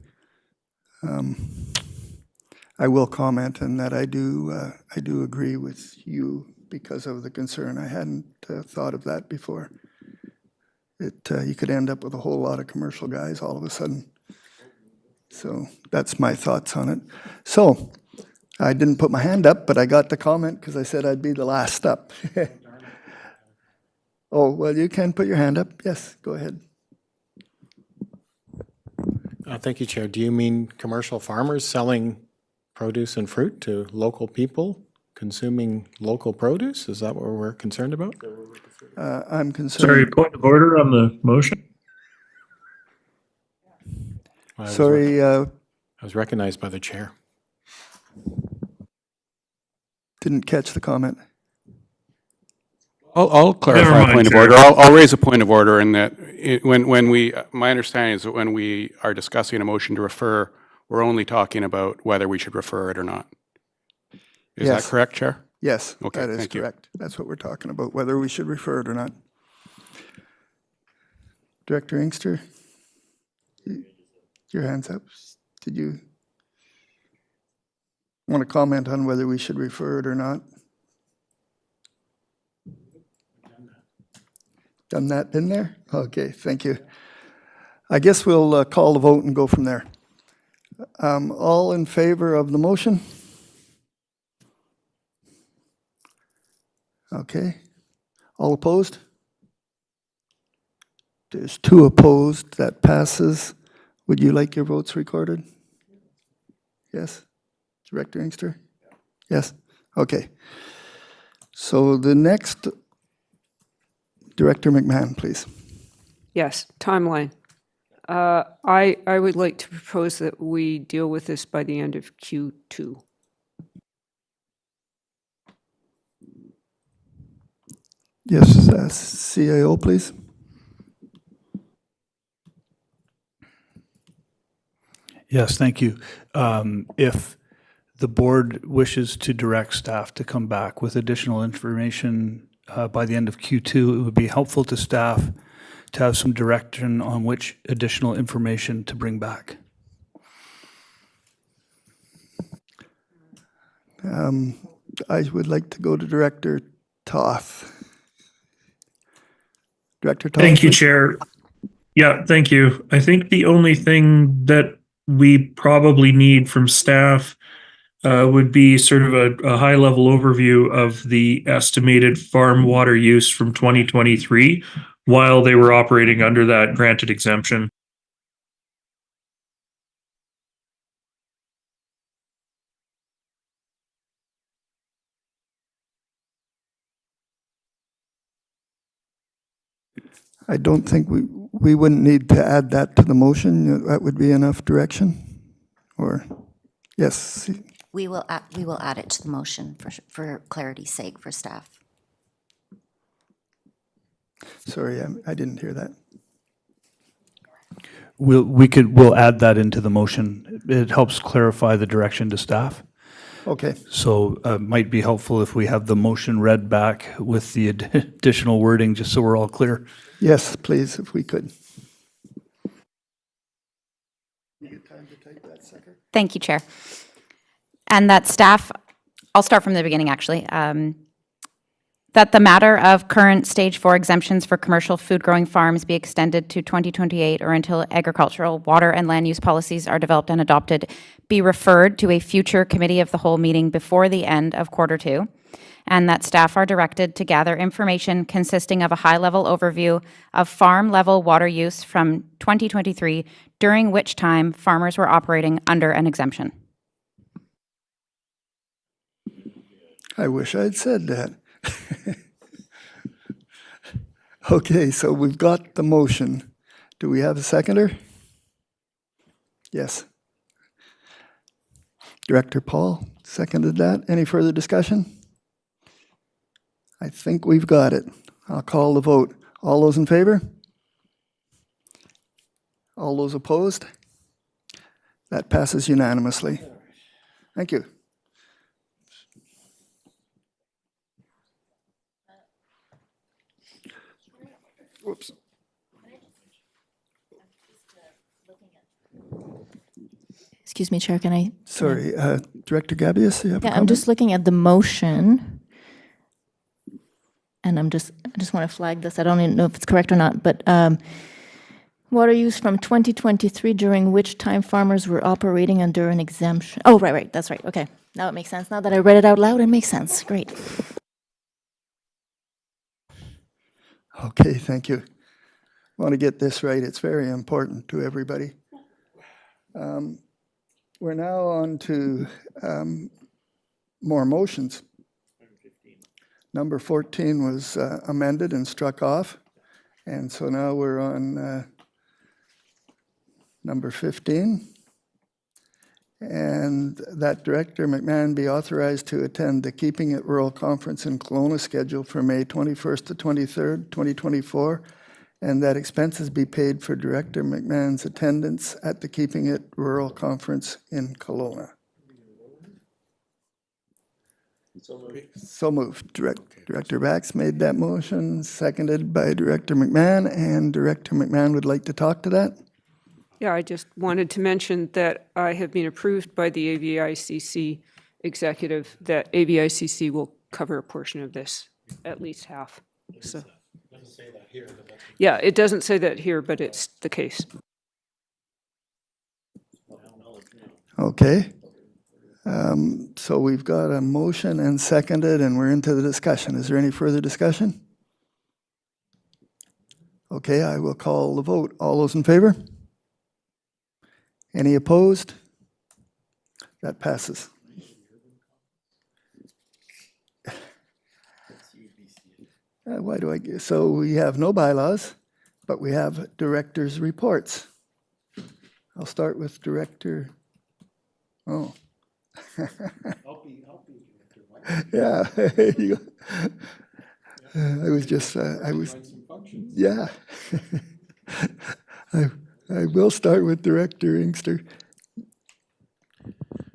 I will comment in that I do agree with you because of the concern. I hadn't thought of that before. You could end up with a whole lot of commercial guys all of a sudden. So that's my thoughts on it. So I didn't put my hand up, but I got the comment because I said I'd be the last up. Oh, well, you can put your hand up. Yes, go ahead. Thank you, Chair. Do you mean commercial farmers selling produce and fruit to local people consuming local produce? Is that what we're concerned about? I'm concerned. Sorry, point of order on the motion? Sorry. I was recognized by the chair. Didn't catch the comment. I'll clarify Never a mind, point of Chair. order. I'll raise a point of order in that my understanding is that when we are discussing a motion to refer, we're only talking about whether we should refer it or not. Is that Yes. correct, Chair? Yes, Okay, that is thank you. correct. That's what we're talking about, whether we should refer it or not. Director Inkster, your hand's up. Did you want to comment on whether we should refer it or not? Done that, been there? Okay, thank you. I guess we'll call the vote and go from there. All in favor of the motion? Okay. All opposed? There's 2 opposed. That passes. Would you like your votes recorded? Yes? Director Inkster? Yes? Okay. So the next, Director McMahon, please. Yes, timeline. I would like to propose that we deal with this by the end of Q2. Yes, CAO, please. Yes, thank you. If the board wishes to direct staff to come back with additional information by the end of Q2, it would be helpful to staff to have some direction on which additional information to bring back. I would like to go to Director Toth. Director Toth. Thank you, please. Chair. Yeah, thank you. I think the only thing that we probably need from staff would be sort of a high-level overview of the estimated farm water use from 2023 while they were operating under that granted exemption. I don't think we wouldn't need to add that to the motion. That would be enough direction? Or, yes, We will add it to the motion for clarity's sake for staff. sorry, I didn't hear that. We'll add that into the motion. It helps clarify the direction to staff. Okay, So it might be helpful if we have the motion read back with the additional wording, just so we're all clear. yes, please, if we could. Thank you, Chair. And that staff, I'll start from the beginning, actually. That the matter of current stage 4 exemptions for commercial food growing farms be extended to 2028 or until agricultural, water, and land use policies are developed and adopted, be referred to a future committee of the whole meeting before the end of Q2, and that staff are directed to gather information consisting of a high-level overview of farm-level water use from 2023, during which time farmers were operating under an exemption. I wish I'd said that. Okay, so we've got the motion. Do we have a seconder? Yes. Director Paul seconded that. Any further discussion? I think we've got it. I'll call the vote. All those in favor? All those opposed? That passes unanimously. Thank you. Whoops. Excuse me, Chair, can I? Sorry, Director Gabius, you have a Yeah, I'm comment? just looking at the motion. And I just want to flag this. I don't even know if it's correct or not, but water use from 2023, during which time farmers were operating under an exemption. Oh, right, that's right. Okay, now it makes sense. Now that I read it out loud, it makes sense. Great. Okay, thank you. I want to get this right. It's very important to everybody. We're now on to more motions. Number 14 was amended and struck off. And so now we're on number 15. And that Director McMahon be authorized to attend the Keeping It Rural Conference in Kelowna scheduled for May 21st to 23rd, 2024, and that expenses be paid for Director McMahon's attendance at the Keeping It Rural Conference in Kelowna. So moved. Director Bax made that motion, seconded by Director McMahon, and Director McMahon would like to talk to that. Yeah, I just wanted to mention that I have been approved by the AVICC executive that AVICC will cover a portion of this, at least half. So, yeah, it doesn't say that here, but it's the case. Okay. So we've got a motion and seconded, and we're into the discussion. Is there any further discussion? Okay, I will call the vote. All those in favor? Any opposed? That passes. Why do I get, so we have no bylaws, but we have directors' reports. I'll start with Director, oh. Yeah. I was just, yeah. I will start with Director Inkster.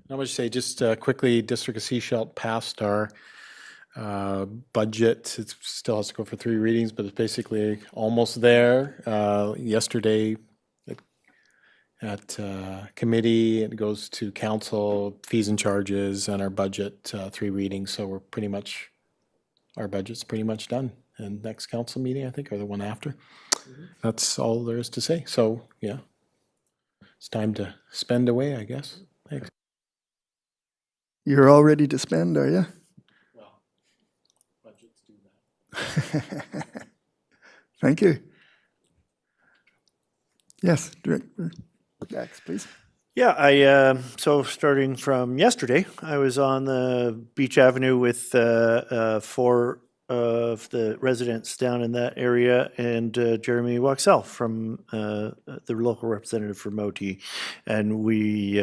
I would say just quickly, District of Sechelt passed our budget. It still has to go for 3 readings, but it's basically almost there. Yesterday, at committee. It goes to council, fees and charges, and our budget, 3 readings. So we're pretty much, our budget's pretty much done. And next council meeting, I think, or the one after. That's all there is to say. So, yeah, it's time to spend away, I guess. Thanks. You're all ready to spend, are you? Well, budgets do that. Thank you. Yes, Director Dax, please. Yeah, so starting from yesterday, I was on the Beach Avenue with 4 of the residents down in that area and Jeremy Waxell from the local representative for Moti. And we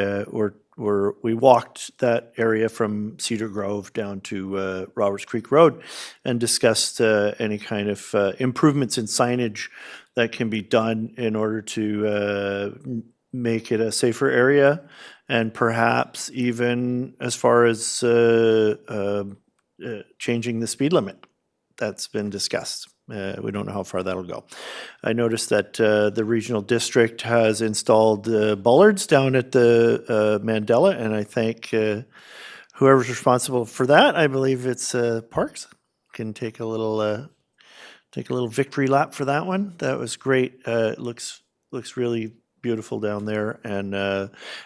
we walked that area from Cedar Grove down to Roberts Creek Road and discussed any kind of improvements in signage that can be done in order to make it a safer area, and perhaps even as far as changing the speed limit. That's been discussed. We don't know how far that'll go. I noticed that the regional district has installed bollards down at the Mandela, and I thank whoever's responsible for that. I believe it's Parks. Can take a little victory lap for that one. That was great. It looks really beautiful down there, and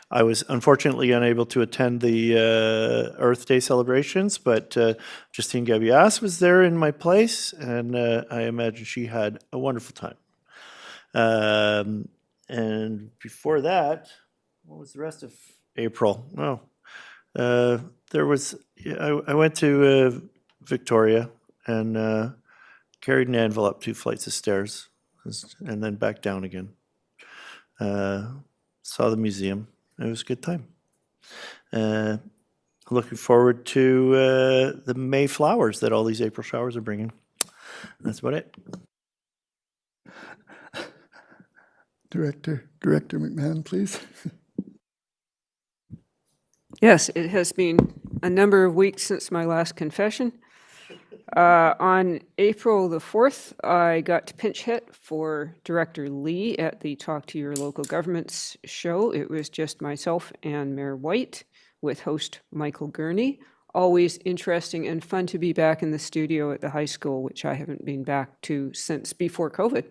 I was unfortunately unable to attend the Earth Day celebrations, but Justine Gabias was there in my place, and I imagine she had a wonderful time. And before that, what was the rest of April? There was, I went to Victoria and carried an envelope 2 flights of stairs and then back down again. Saw the museum. It was a good time. Looking forward to the May flowers that all these April showers are bringing. That's about it. Director McMahon, please. Yes, it has been a number of weeks since my last confession. On April the 4th, I got to pinch hit for Director Lee at the Talk to Your Local Governments show. It was just myself and Mayor White with host Michael Gurney. Always interesting and fun to be back in the studio at the high school, which I haven't been back to since before COVID.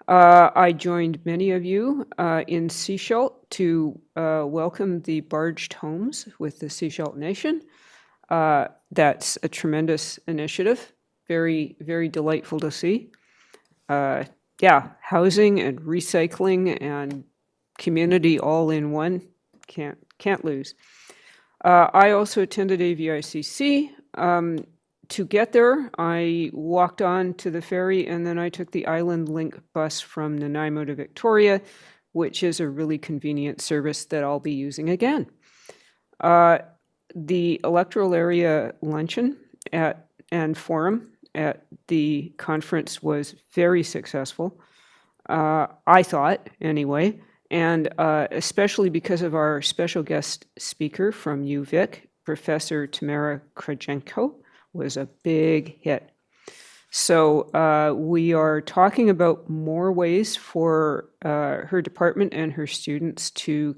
I joined many of you in Seashelt to welcome the barged homes with the Seashelt Nation. That's a tremendous initiative. Very, very delightful to see. Housing and recycling and community all in one. Can't lose. I also attended AVICC. To get there, I walked on to the ferry and then I took the Island Link bus from Nanaimo to Victoria, which is a really convenient service that I'll be using again. The electoral area luncheon and forum at the conference was very successful, I thought anyway, and especially because of our special guest speaker from UVic, Professor Tamara Krajenko, was a big hit. So we are talking about more ways for her department and her students to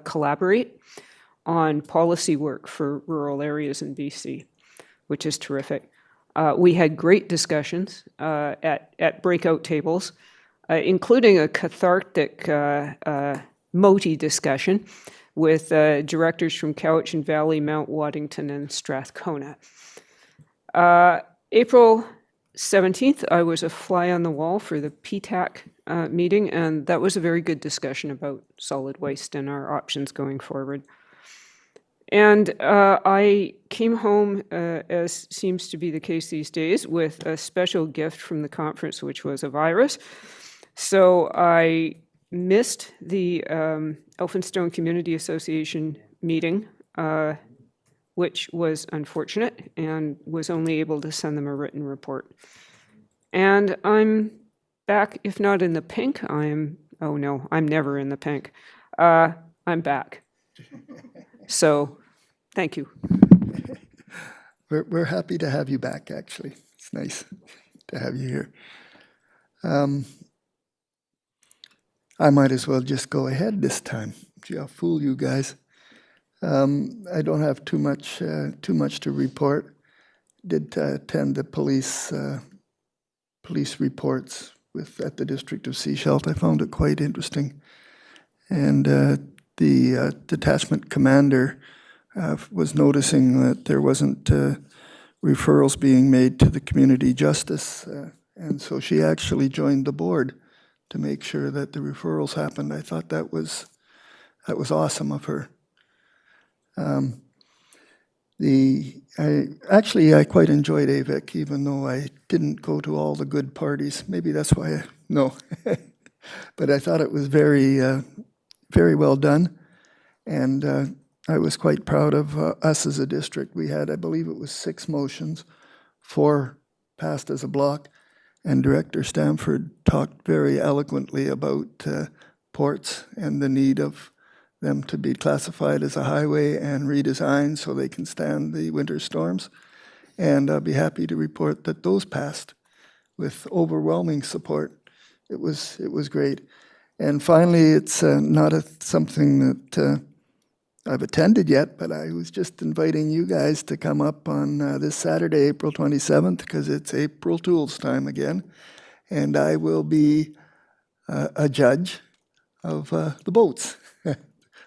collaborate on policy work for rural areas in BC, which is terrific. We had great discussions at breakout tables, including a cathartic Moti discussion with directors from Cowichan Valley, Mount Waddington, and Strathcona. April 17th, I was a fly on the wall for the PTAC meeting, and that was a very good discussion about solid waste and our options going forward. And I came home, as seems to be the case these days, with a special gift from the conference, which was a virus. So I missed the Elphinstone Community Association meeting, which was unfortunate, and was only able to send them a written report. And I'm back, if not in the pink, I'm never in the pink. I'm back. So, thank you. We're happy to have you back, actually. It's nice to have you here. I might as well just go ahead this time. Gee, I'll fool you guys. I don't have too much to report. Did attend the police reports at the District of Sechelt. I found it quite interesting. And the detachment commander was noticing that there wasn't referrals being made to the community justice, and so she actually joined the board to make sure that the referrals happened. I thought that was awesome of her. I quite enjoyed AVIC, even though I didn't go to all the good parties. Maybe that's why no. But I thought it was very well done, and I was quite proud of us as a district. We had, I believe it was 6 motions, 4 passed as a block, and Director Stamford talked very eloquently about ports and the need of them to be classified as a highway and redesigned so they can stand the winter storms. And I'll be happy to report that those passed with overwhelming support. It was great. And finally, it's not something that I've attended yet, but I was just inviting you guys to come up on this Saturday, April 27th, because it's April Tools time again. And I will be a judge of the boats.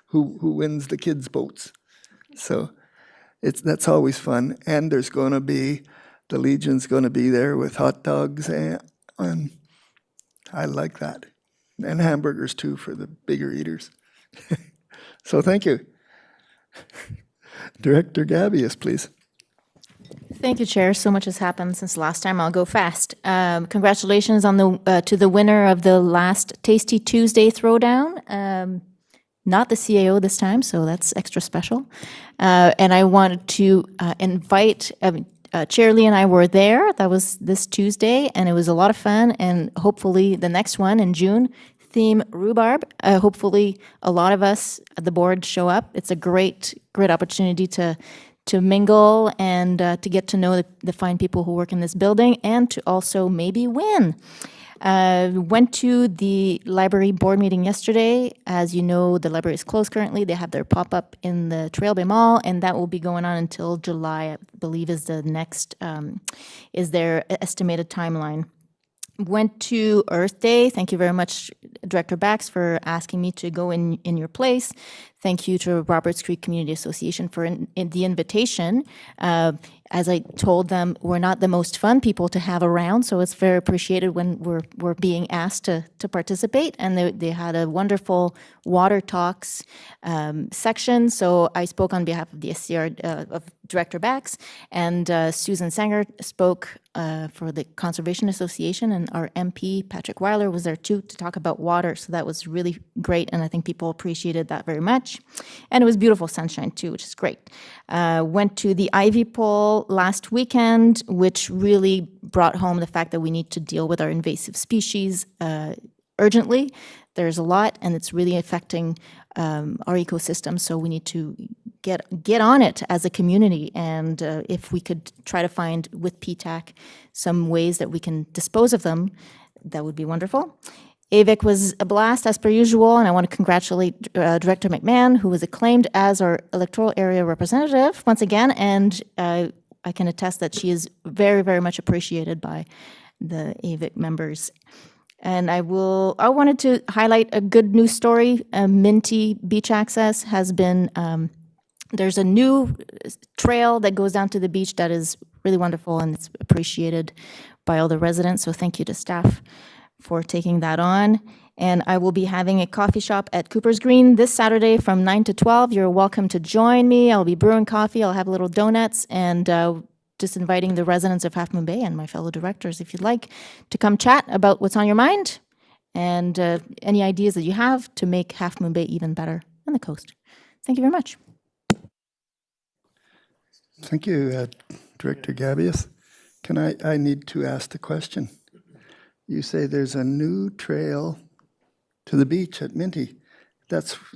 Who wins the kids' boats. So that's always fun. And there's going to be, the Legion's going to be there with hot dogs, and I like that. And hamburgers too for the bigger eaters. So thank you. Director Gabius, please. Thank you, Chair. So much has happened since last time. I'll go fast. Congratulations on to the winner of the last Tasty Tuesday Throwdown. Not the CAO this time, so that's extra special. And I wanted to invite, Chair Lee and I were there. That was this Tuesday, and it was a lot of fun. And hopefully the next one in June, theme rhubarb. Hopefully a lot of us at the board show up. It's a great opportunity to mingle and to get to know the fine people who work in this building, and to also maybe win. Went to the library board meeting yesterday. As you know, the library is closed currently. They have their pop-up in the Trail Bay Mall, and that will be going on until July, I believe is the next, is their estimated timeline. Went to Earth Day. Thank you very much, Director Bax, for asking me to go in your place. Thank you to Roberts Creek Community Association for the invitation. As I told them, we're not the most fun people to have around, so it's very appreciated when we're being asked to participate. And they had a wonderful water talks section. So I spoke on behalf of the SCR of Director Bax, and Susan Sanger spoke for the Conservation Association, and our MP Patrick Weiler was there too to talk about water. So that was really great, and I think people appreciated that very much. And it was beautiful sunshine too, which is great. Went to the Ivy Poll last weekend, which really brought home the fact that we need to deal with our invasive species urgently. There's a lot, and it's really affecting our ecosystem, so we need to get on it as a community. And if we could try to find with PTAC some ways that we can dispose of them, that would be wonderful. AVIC was a blast as per usual, and I want to congratulate Director McMahon, who was acclaimed as our electoral area representative once again, and I can attest that she is very, very much appreciated by the AVIC members. And I wanted to highlight a good news story. Minty Beach Access has been, there's a new trail that goes down to the beach that is really wonderful, and it's appreciated by all the residents, so thank you to staff for taking that on. And I will be having a coffee shop at Cooper's Green this Saturday from 9 to 12. You're welcome to join me. I'll be brewing coffee. I'll have little donuts, and just inviting the residents of Half Moon Bay and my fellow directors, if you'd like, to come chat about what's on your mind and any ideas that you have to make Half Moon Bay even better on the coast. Thank you very much. Thank you, Director Gabius. I need to ask the question. You say there's a new trail to the beach at Minty.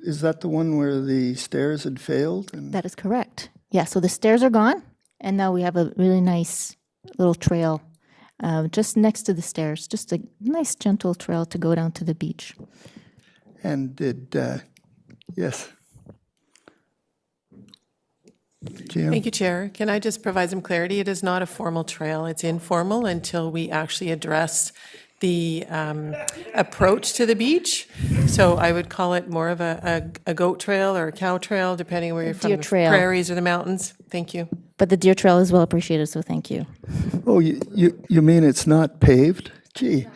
Is that the one where the stairs had failed? That is correct. Yeah, so the stairs are gone, and now we have a really nice little trail just next to the stairs, just a nice gentle trail to go down to the beach. And did, yes. Jim? Thank you, Chair. Can I just provide some clarity? It is not a formal trail. It's informal until we actually address the approach to the beach. So I would call it more of a goat trail or a cow trail, depending where you're from, deer the trail. prairies or the mountains. Thank you. But the deer trail is well appreciated, so thank you. Oh, you mean it's not paved? Gee.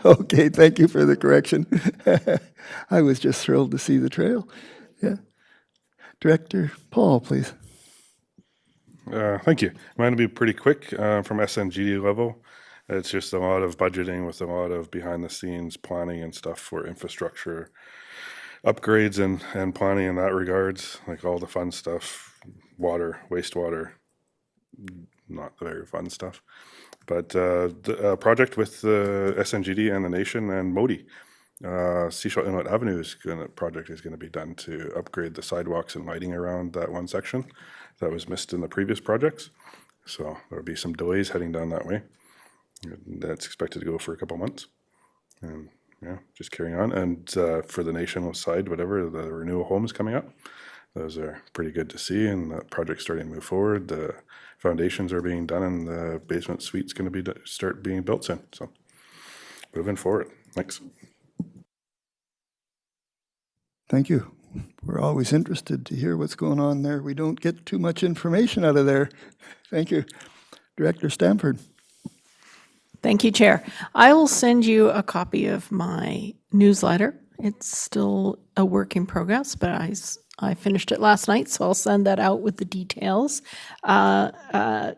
Okay, thank you for the correction. I was just thrilled to see the trail. Yeah. Director Paul, please. Thank you. Mine will be pretty quick from SNGD level. It's just a lot of budgeting with a lot of behind the scenes planning and stuff for infrastructure upgrades and planning in that regards, like all the fun stuff, water, wastewater, not the very fun stuff. But the project with the SNGD and the nation and Modi, Seashell Inlet Avenue project is going to be done to upgrade the sidewalks and lighting around that one section that was missed in the previous projects. So there'll be some delays heading down that way. That's expected to go for a couple months. And yeah, just carrying on. And for the national side, whatever, the renewal homes coming up, those are pretty good to see, and that project's starting to move forward. The foundations are being done, and the basement suite's going to be start being built soon. So moving forward. Thanks. Thank you. We're always interested to hear what's going on there. We don't get too much information out of there. Thank you. Director Stanford. Thank you, Chair. I will send you a copy of my newsletter. It's still a work in progress, but I finished it last night, so I'll send that out with the details. That'll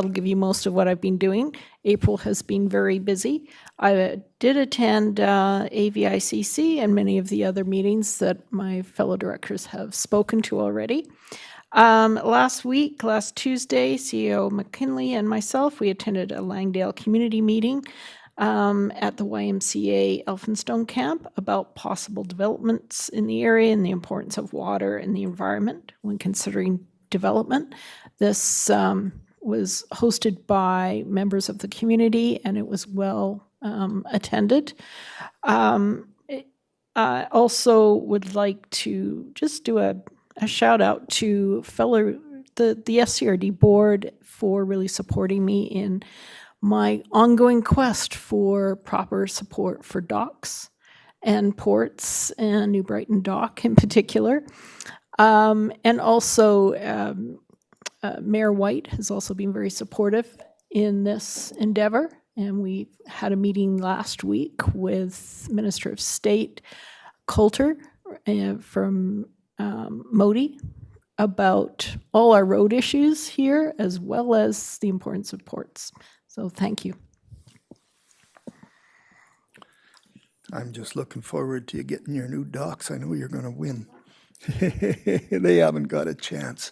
give you most of what I've been doing. April has been very busy. I did attend AVICC and many of the other meetings that my fellow directors have spoken to already. Last Tuesday, CEO McKinley and myself, we attended a Langdale community meeting at the YMCA Elphinstone camp about possible developments in the area and the importance of water and the environment when considering development. This was hosted by members of the community, and it was well attended. I also would like to just do a shout out to the SCRD board for really supporting me in my ongoing quest for proper support for docks and ports, and New Brighton Dock in particular. And also Mayor White has also been very supportive in this endeavor. And we had a meeting last week with Minister of State Coulter from Modi about all our road issues here, as well as the importance of ports. So thank you. I'm just looking forward to you getting your new docks. I know you're going to win. They haven't got a chance.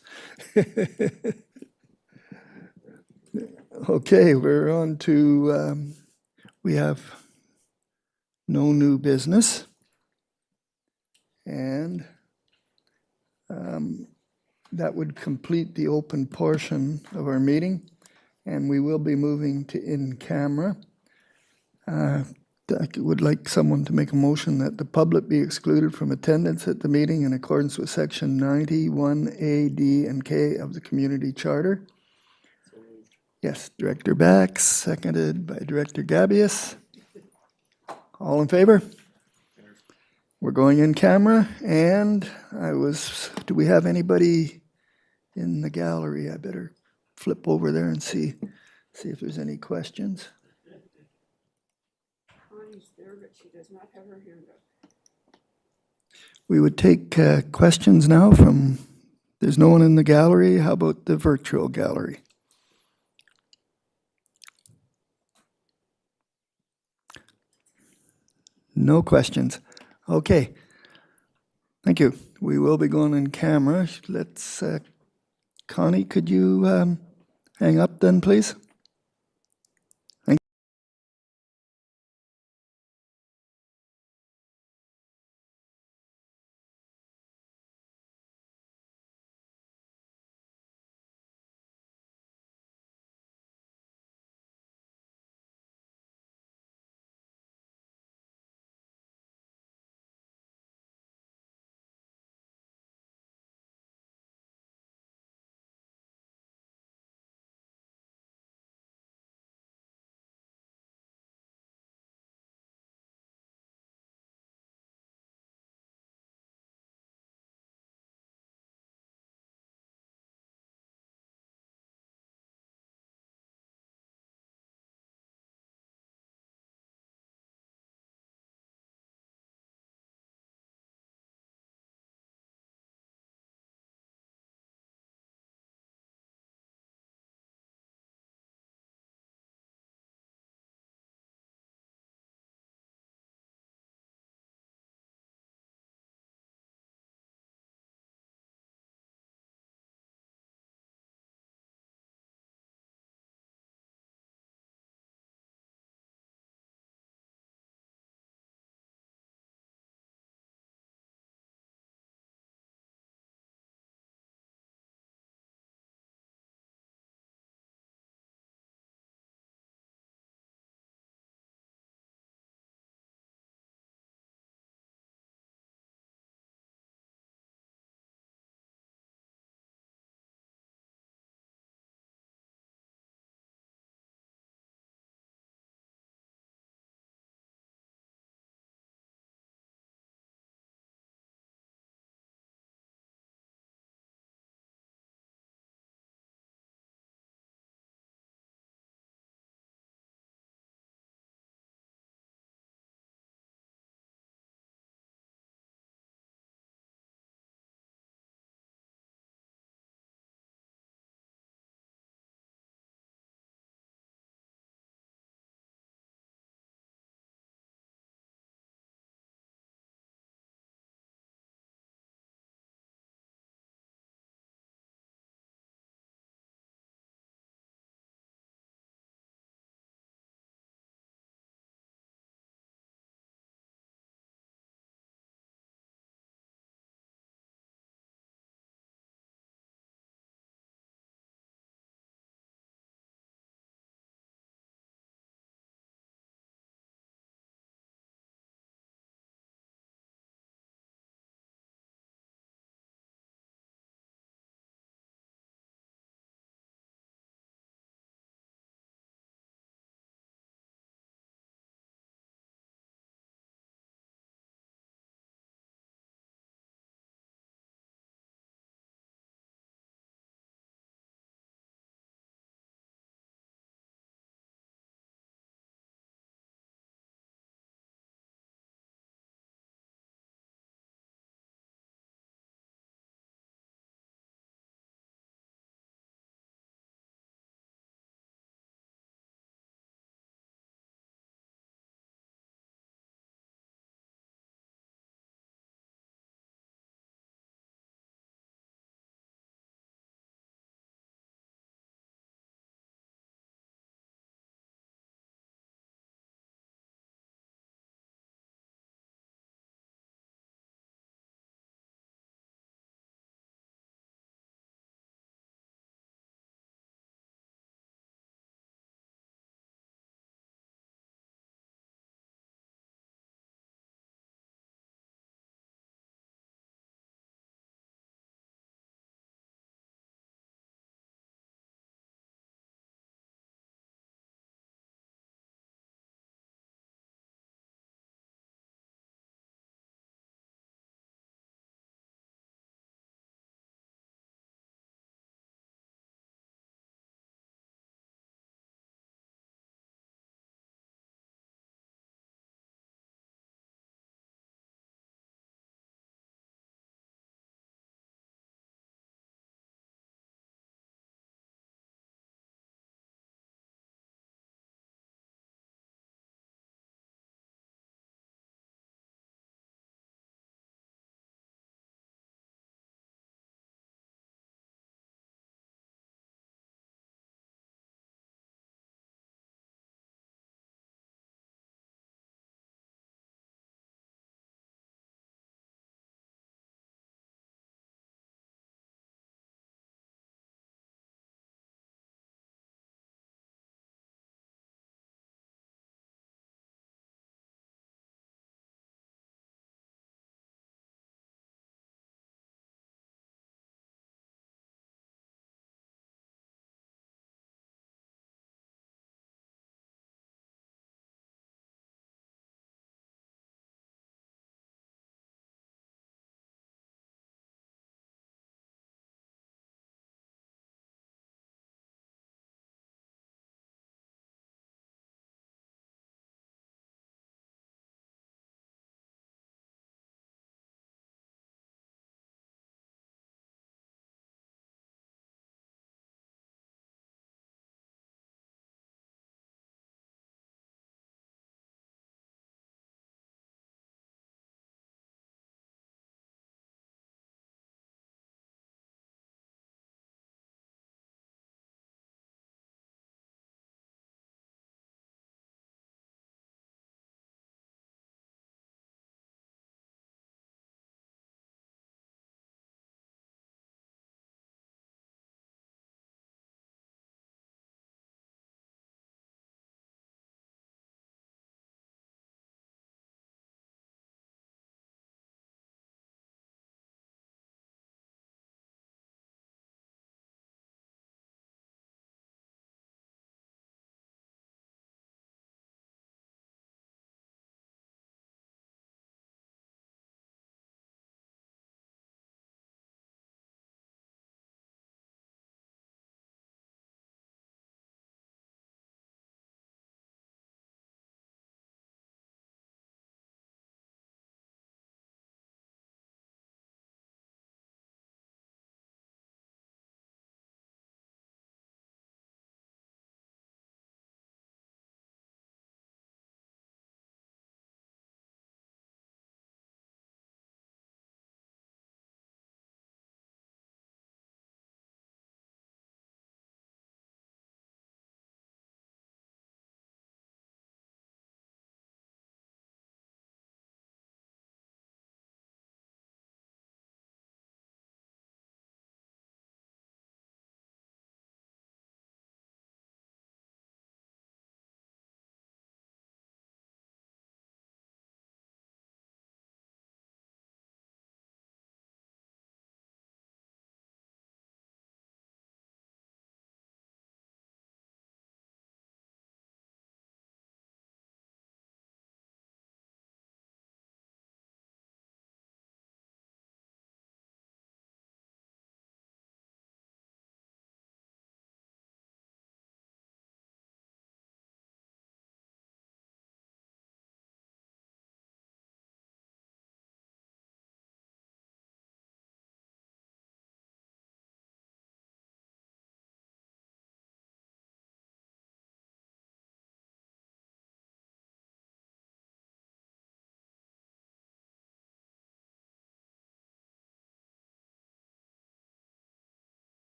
Okay, we're on to, we have no new business. And that would complete the open portion of our meeting, and we will be moving to in-camera. I would like someone to make a motion that the public be excluded from attendance at the meeting in accordance with Section 91A, D, and K of the Community Charter. Yes, Director Bax, seconded by Director Gabius. All in favor? We're going in camera, and do we have anybody in the gallery? I better flip over there and see if there's any questions. Connie's there, but she does not have her hand up. We would take questions now from, there's no one in the gallery. How about the virtual gallery? No questions. Okay. Thank you. We will be going in camera. Let's, Connie, could you hang up then, please?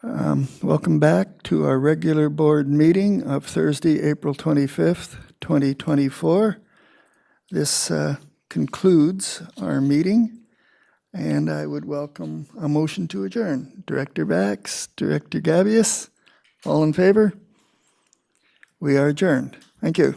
Welcome back to our regular board meeting of Thursday, April 25th, 2024. This concludes our meeting, and I would welcome a motion to adjourn. Director Bax, Director Gabius, all in favor? We are adjourned. Thank you.